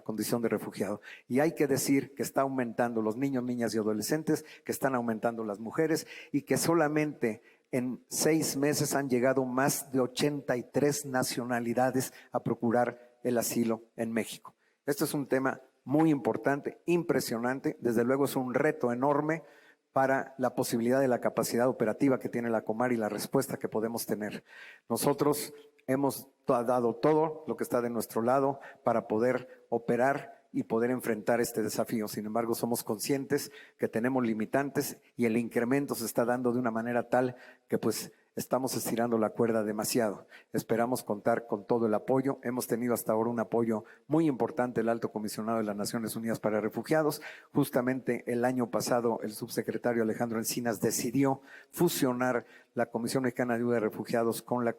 condición de refugiado. Y hay que decir que está aumentando los niños, niñas y adolescentes, que están aumentando las mujeres y que solamente en 6 meses han llegado más de 83 nacionalidades a procurar el asilo en México. Esto es un tema muy importante, impresionante, desde luego es un reto enorme para la posibilidad de la capacidad operativa que tiene la Comar y la respuesta que podemos tener. Nosotros hemos dado todo lo que está de nuestro lado para poder operar y poder enfrentar este desafío. Sin embargo, somos conscientes que tenemos limitantes y el incremento se está dando de una manera tal que pues estamos estirando la cuerda demasiado. Esperamos contar con todo el apoyo. Hemos tenido hasta ahora un apoyo muy importante del Alto Comisionado de las Naciones Unidas para Refugiados. Justamente el año pasado el subsecretario Alejandro Encinas decidió fusionar la Comisión Mexicana de Ayuda de Refugiados con la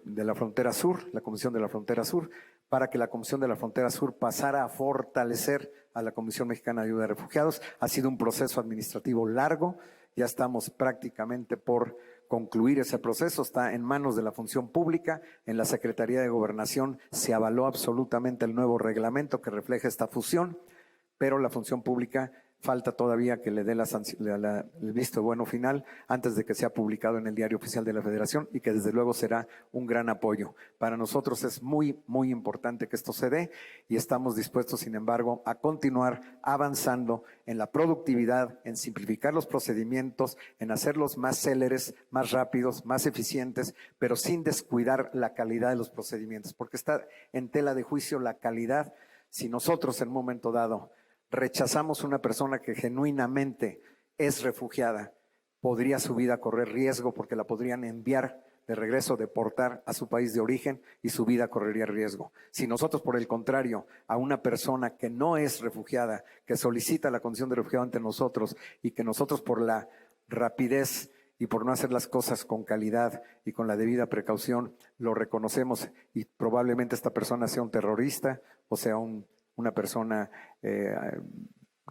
de la Frontera Sur, la Comisión de la Frontera Sur, para que la Comisión de la Frontera Sur pasara a fortalecer a la Comisión Mexicana de Ayuda de Refugiados. Ha sido un proceso administrativo largo, ya estamos prácticamente por concluir ese proceso, está en manos de la función pública. En la Secretaría de Gobernación se avaló absolutamente el nuevo reglamento que refleja esta fusión, pero la función pública falta todavía que le dé el visto bueno final antes de que sea publicado en el Diario Oficial de la Federación, y que desde luego será un gran apoyo. Para nosotros es muy, muy importante que esto se dé y estamos dispuestos, sin embargo, a continuar avanzando en la productividad, en simplificar los procedimientos, en hacerlos más céleres, más rápidos, más eficientes, pero sin descuidar la calidad de los procedimientos, porque está en tela de juicio la calidad. Si nosotros en un momento dado rechazamos una persona que genuinamente es refugiada, podría su vida correr riesgo porque la podrían enviar de regreso, deportar a su país de origen y su vida correría riesgo. Si nosotros, por el contrario, a una persona que no es refugiada, que solicita la condición de refugiado ante nosotros y que nosotros por la rapidez y por no hacer las cosas con calidad y con la debida precaución, lo reconocemos y probablemente esta persona sea un terrorista o sea una persona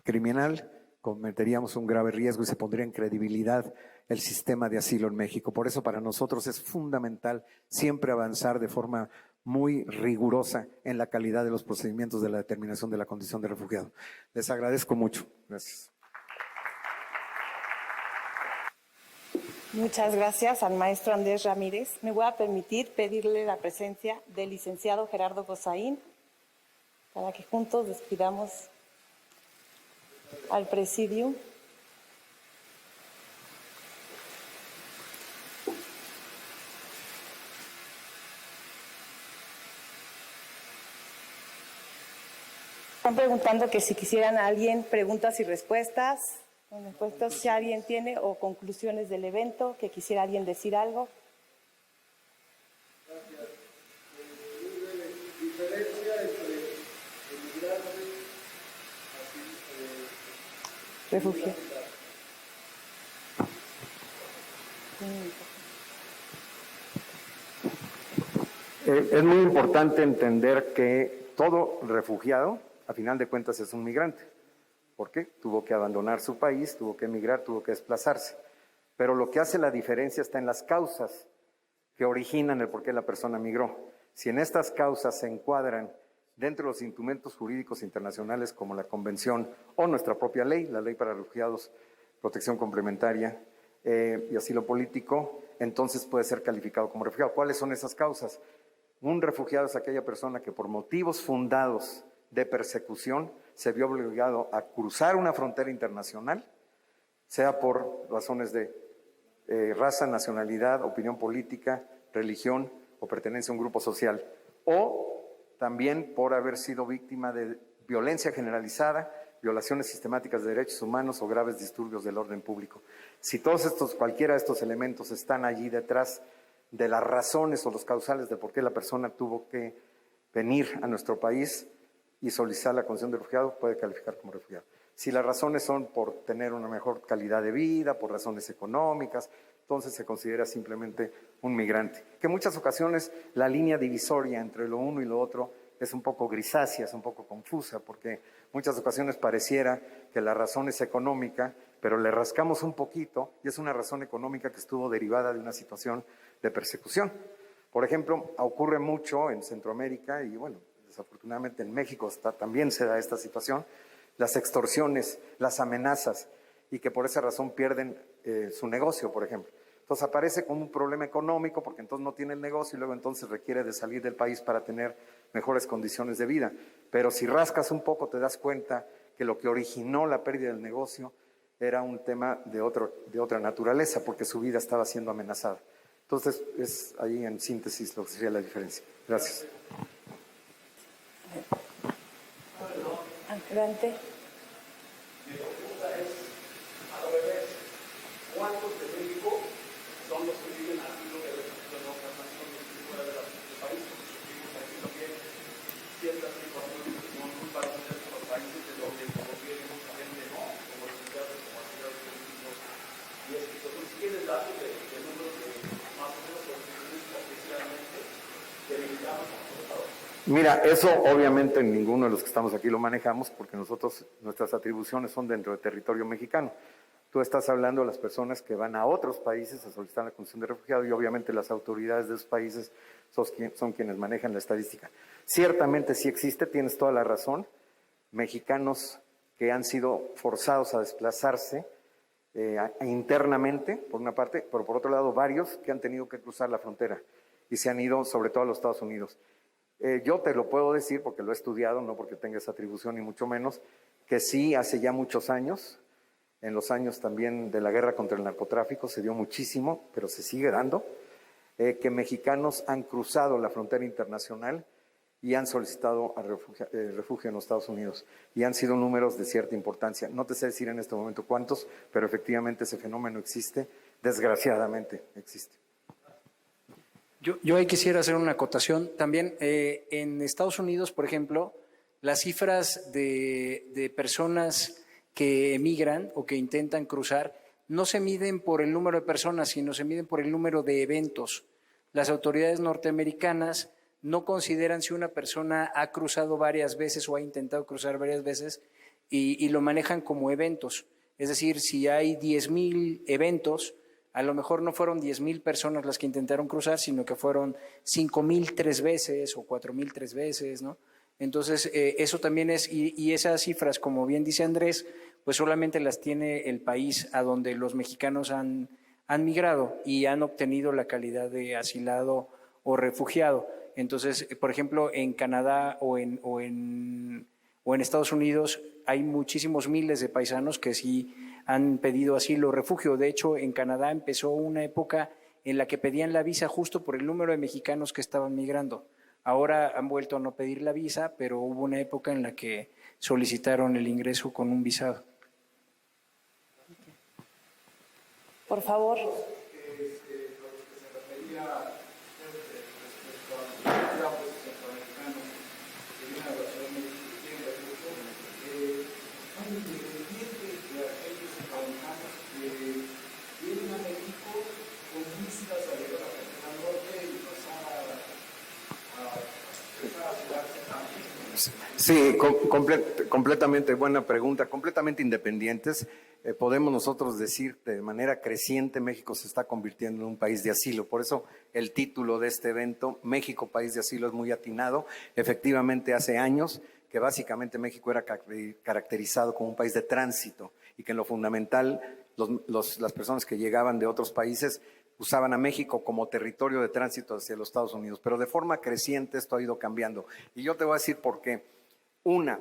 criminal, cometeríamos un grave riesgo y se pondría en credibilidad el sistema de asilo en México. Por eso para nosotros es fundamental siempre avanzar de forma muy rigurosa en la calidad de los procedimientos de la determinación de la condición de refugiado. Les agradezco mucho. Gracias. Muchas gracias al maestro Andrés Ramírez. Me voy a permitir pedirle la presencia del licenciado Gerardo Gosaín para que juntos despidamos al presidium. Están preguntando que si quisieran a alguien preguntas y respuestas. Si alguien tiene o conclusiones del evento, que quisiera alguien decir algo. Refugio. Es muy importante entender que todo refugiado, a final de cuentas, es un migrante. ¿Por qué? Tuvo que abandonar su país, tuvo que emigrar, tuvo que desplazarse. Pero lo que hace la diferencia está en las causas que originan el por qué la persona migró. Si en estas causas se encuadran dentro de los instrumentos jurídicos internacionales como la Convención o nuestra propia ley, la Ley para Refugiados, Protección Complementaria y Asilo Político, entonces puede ser calificado como refugiado. ¿Cuáles son esas causas? Un refugiado es aquella persona que por motivos fundados de persecución se vio obligado a cruzar una frontera internacional, sea por razones de raza, nacionalidad, opinión política, religión o pertenencia a un grupo social, o también por haber sido víctima de violencia generalizada, violaciones sistemáticas de derechos humanos o graves disturbios del orden público. Si cualquiera de estos elementos están allí detrás de las razones o los causales de por qué la persona tuvo que venir a nuestro país y solicitar la condición de refugiado, puede calificar como refugiado. Si las razones son por tener una mejor calidad de vida, por razones económicas, entonces se considera simplemente un migrante. Que en muchas ocasiones la línea divisoria entre lo uno y lo otro es un poco grisácea, es un poco confusa, porque muchas ocasiones pareciera que la razón es económica, pero le rascamos un poquito y es una razón económica que estuvo derivada de una situación de persecución. Por ejemplo, ocurre mucho en Centroamérica y bueno, desafortunadamente en México también se da esta situación, las extorsiones, las amenazas, y que por esa razón pierden su negocio, por ejemplo. Entonces aparece como un problema económico porque entonces no tiene el negocio y luego entonces requiere de salir del país para tener mejores condiciones de vida. Pero si rascas un poco te das cuenta que lo que originó la pérdida del negocio era un tema de otra naturaleza porque su vida estaba siendo amenazada. Entonces, es ahí en síntesis lo que sería la diferencia. Gracias. Adelante. ¿Cuántos de México son los que viven aquí lo que refugio en otras naciones fuera de del país? Porque sufrimos aquí también ciertas situaciones que son muy parecidas a los países de donde viene mucha gente, ¿no? Como refugiados, como asilados políticos. Y es que entonces tienen datos de números de más o menos oficialmente de mexicanos a nosotros. Mira, eso obviamente ninguno de los que estamos aquí lo manejamos porque nuestras atribuciones son dentro del territorio mexicano. Tú estás hablando de las personas que van a otros países a solicitar la condición de refugiado y obviamente las autoridades de esos países son quienes manejan la estadística. Ciertamente sí existe, tienes toda la razón, mexicanos que han sido forzados a desplazarse internamente, por una parte, pero por otro lado varios que han tenido que cruzar la frontera y se han ido sobre todo a los Estados Unidos. Yo te lo puedo decir porque lo he estudiado, no porque tenga esa atribución ni mucho menos, que sí hace ya muchos años, en los años también de la guerra contra el narcotráfico, se dio muchísimo, pero se sigue dando, que mexicanos han cruzado la frontera internacional y han solicitado refugio en los Estados Unidos. Y han sido números de cierta importancia. No te sé decir en este momento cuántos, pero efectivamente ese fenómeno existe, desgraciadamente existe. Yo ahí quisiera hacer una acotación. También en Estados Unidos, por ejemplo, las cifras de personas que emigran o que intentan cruzar no se miden por el número de personas, sino se miden por el número de eventos. Las autoridades norteamericanas no consideran si una persona ha cruzado varias veces o ha intentado cruzar varias veces y lo manejan como eventos. Es decir, si hay 10,000 eventos, a lo mejor no fueron 10,000 personas las que intentaron cruzar, sino que fueron 5,000 3 veces o 4,000 3 veces, ¿no? Entonces, eso también es, y esas cifras, como bien dice Andrés, pues solamente las tiene el país a donde los mexicanos han migrado y han obtenido la calidad de asilado o refugiado. Entonces, por ejemplo, en Canadá o en Estados Unidos hay muchísimos miles de paisanos que sí han pedido asilo o refugio. De hecho, en Canadá empezó una época en la que pedían la visa justo por el número de mexicanos que estaban migrando. Ahora han vuelto a no pedir la visa, pero hubo una época en la que solicitaron el ingreso con un visado. Por favor. Sí, completamente buena pregunta, completamente independientes. Podemos nosotros decir de manera creciente México se está convirtiendo en un país de asilo. Por eso el título de este evento, México, país de asilo, es muy atinado. Efectivamente, hace años que básicamente México era caracterizado como un país de tránsito y que en lo fundamental las personas que llegaban de otros países usaban a México como territorio de tránsito hacia los Estados Unidos. Pero de forma creciente esto ha ido cambiando. Y yo te voy a decir por qué. Una,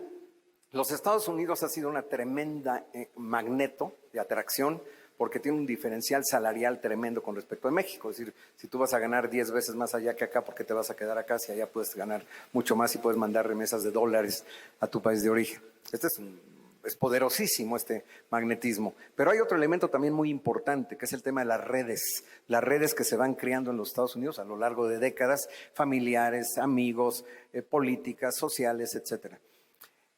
los Estados Unidos ha sido una tremenda magneto de atracción porque tiene un diferencial salarial tremendo con respecto a México. Es decir, si tú vas a ganar 10 veces más allá que acá, ¿por qué te vas a quedar acá si allá puedes ganar mucho más y puedes mandar remesas de dólares a tu país de origen? Es poderosísimo este magnetismo. Pero hay otro elemento también muy importante, que es el tema de las redes que se van creando en los Estados Unidos a lo largo de décadas, familiares, amigos, políticas, sociales, etcétera.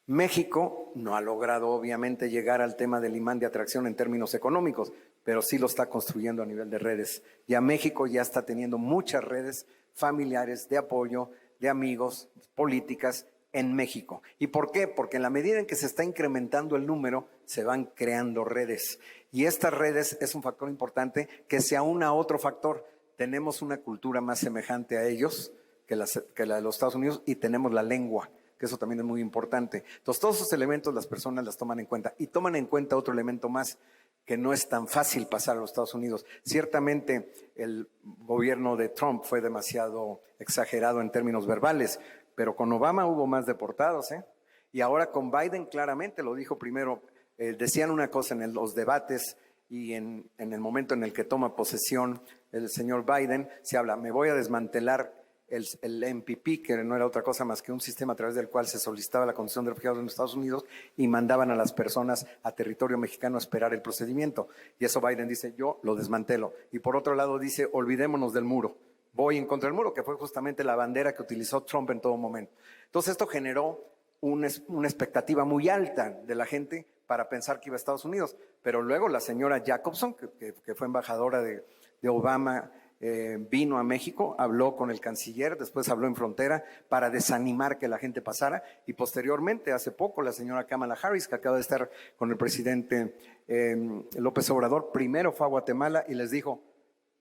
México no ha logrado obviamente llegar al tema del imán de atracción en términos económicos, pero sí lo está construyendo a nivel de redes. Ya México ya está teniendo muchas redes familiares de apoyo, de amigos, políticas en México. ¿Y por qué? Porque en la medida en que se está incrementando el número, se van creando redes. Y estas redes es un factor importante que se aúna a otro factor. Tenemos una cultura más semejante a ellos que la de los Estados Unidos y tenemos la lengua, que eso también es muy importante. Entonces, todos esos elementos las personas las toman en cuenta. Y toman en cuenta otro elemento más, que no es tan fácil pasar a los Estados Unidos. Ciertamente, el gobierno de Trump fue demasiado exagerado en términos verbales, pero con Obama hubo más deportados, Y ahora con Biden claramente lo dijo primero. Decían una cosa en los debates y en el momento en el que toma posesión el señor Biden, se habla, me voy a desmantelar el MPP, que no era otra cosa más que un sistema a través del cual se solicitaba la condición de refugiados en Estados Unidos y mandaban a las personas a territorio mexicano a esperar el procedimiento. Y eso Biden dice, yo lo desmantelo. Y por otro lado dice, olvidémonos del muro. Voy en contra del muro, que fue justamente la bandera que utilizó Trump en todo momento. Entonces esto generó una expectativa muy alta de la gente para pensar que iba a Estados Unidos. Pero luego la señora Jacobson, que fue embajadora de Obama, vino a México, habló con el canciller, después habló en frontera para desanimar que la gente pasara, y posteriormente, hace poco, la señora Kamala Harris, que acaba de estar con el presidente López Obrador, primero fue a Guatemala y les dijo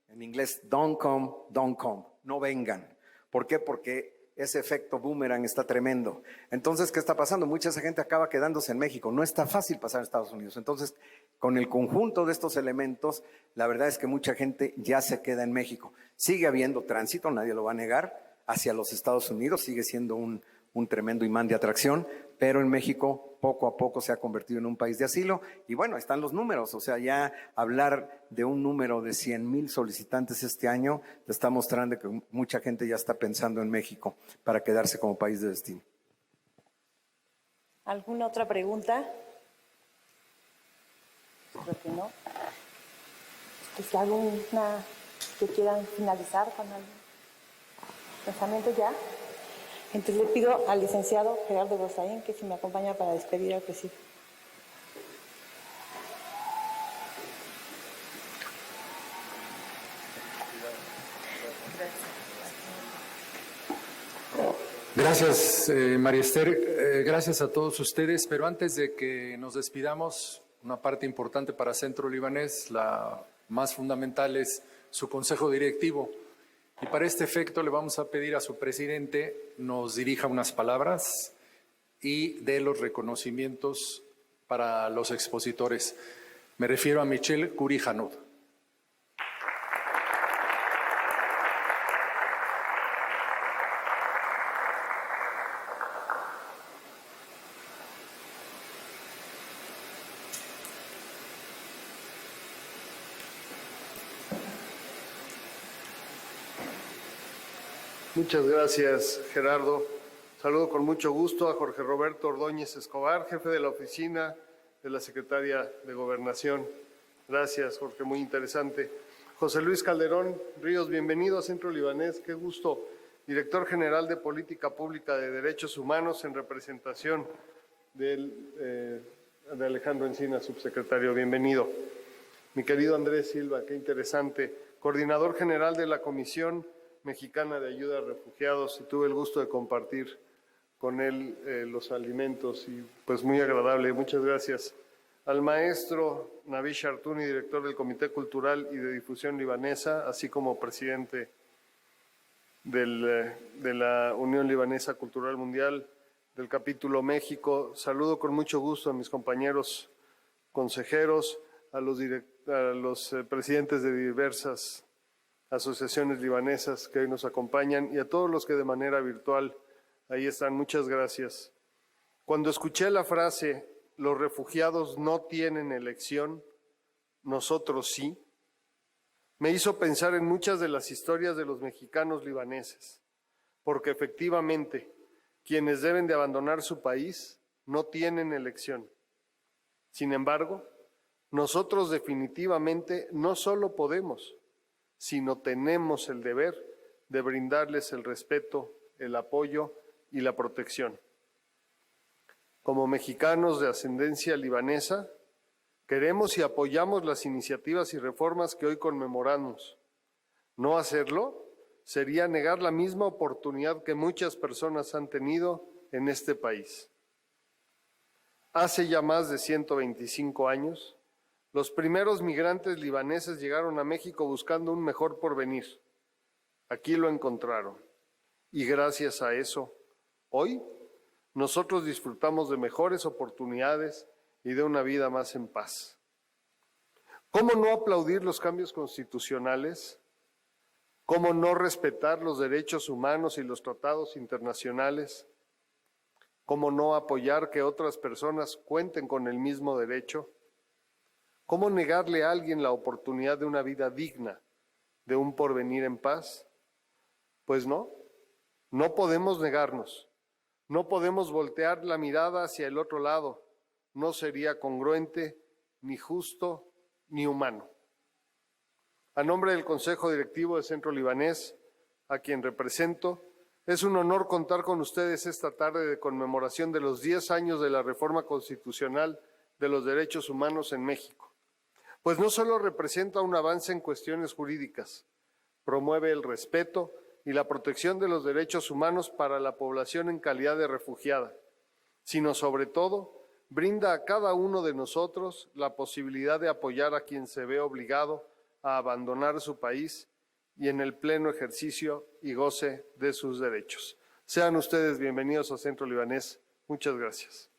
en inglés, don't come, no vengan. ¿Por qué? Porque ese efecto boomerang está tremendo. Entonces, ¿qué está pasando? Mucha gente acaba quedándose en México. No está fácil pasar a Estados Unidos. Entonces, con el conjunto de estos elementos, la verdad es que mucha gente ya se queda en México. Sigue habiendo tránsito, nadie lo va a negar, hacia los Estados Unidos. Sigue siendo un tremendo imán de atracción, pero en México poco a poco se ha convertido en un país de asilo. Y bueno, están los números. O sea, ya hablar de un número de 100,000 solicitantes este año te está mostrando que mucha gente ya está pensando en México para quedarse como país de destino. ¿Alguna otra pregunta? Creo que no. ¿Es alguna que quieran finalizar con algún pensamiento ya? Entonces le pido al licenciado Gerardo Gozaín que se me acompaña para despedir al presidente. Gracias, María Esther. Gracias a todos ustedes. Pero antes de que nos despidamos, una parte importante para Centro Libanés, la más fundamental, es su consejo directivo. Y para este efecto le vamos a pedir a su presidente nos dirija unas palabras y dé los reconocimientos para los expositores. Me refiero a Michelle Curi Hanoud. Muchas gracias, Gerardo. Saludo con mucho gusto a Jorge Roberto Ordóñez Escobar, jefe de la oficina de la Secretaria de Gobernación. Gracias, Jorge, muy interesante. José Luis Calderón Ríos, bienvenido a Centro Libanés, qué gusto. Director General de Política Pública de Derechos Humanos en representación de Alejandro Encina, subsecretario, bienvenido. Mi querido Andrés Silva, qué interesante. Coordinador General de la Comisión Mexicana de Ayuda a Refugiados, y tuve el gusto de compartir con él los alimentos y pues muy agradable, muchas gracias. Al maestro Navish Artuni, director del Comité Cultural y de Difusión Libanesa, así como presidente de la Unión Libanesa Cultural Mundial del capítulo México. Saludo con mucho gusto a mis compañeros consejeros, a los presidentes de diversas asociaciones libanesas que hoy nos acompañan y a todos los que de manera virtual ahí están. Muchas gracias. Cuando escuché la frase, los refugiados no tienen elección, nosotros sí, me hizo pensar en muchas de las historias de los mexicanos libaneses, porque efectivamente quienes deben de abandonar su país no tienen elección. Sin embargo, nosotros definitivamente no solo podemos, sino tenemos el deber de brindarles el respeto, el apoyo y la protección. Como mexicanos de ascendencia libanesa, queremos y apoyamos las iniciativas y reformas que hoy conmemoramos. No hacerlo sería negar la misma oportunidad que muchas personas han tenido en este país. Hace ya más de 125 años, los primeros migrantes libaneses llegaron a México buscando un mejor porvenir. Aquí lo encontraron. Y gracias a eso, hoy nosotros disfrutamos de mejores oportunidades y de una vida más en paz. ¿Cómo no aplaudir los cambios constitucionales? ¿Cómo no respetar los derechos humanos y los tratados internacionales? ¿Cómo no apoyar que otras personas cuenten con el mismo derecho? ¿Cómo negarle a alguien la oportunidad de una vida digna, de un porvenir en paz? Pues no podemos negarnos, no podemos voltear la mirada hacia el otro lado, no sería congruente, ni justo, ni humano. A nombre del Consejo Directivo del Centro Libanés, a quien represento, es un honor contar con ustedes esta tarde de conmemoración de los 10 años de la Reforma Constitucional de los Derechos Humanos en México, pues no solo representa un avance en cuestiones jurídicas, promueve el respeto y la protección de los derechos humanos para la población en calidad de refugiada, sino sobre todo brinda a cada uno de nosotros la posibilidad de apoyar a quien se ve obligado a abandonar su país y en el pleno ejercicio y goce de sus derechos. Sean ustedes bienvenidos al Centro Libanés. Muchas gracias.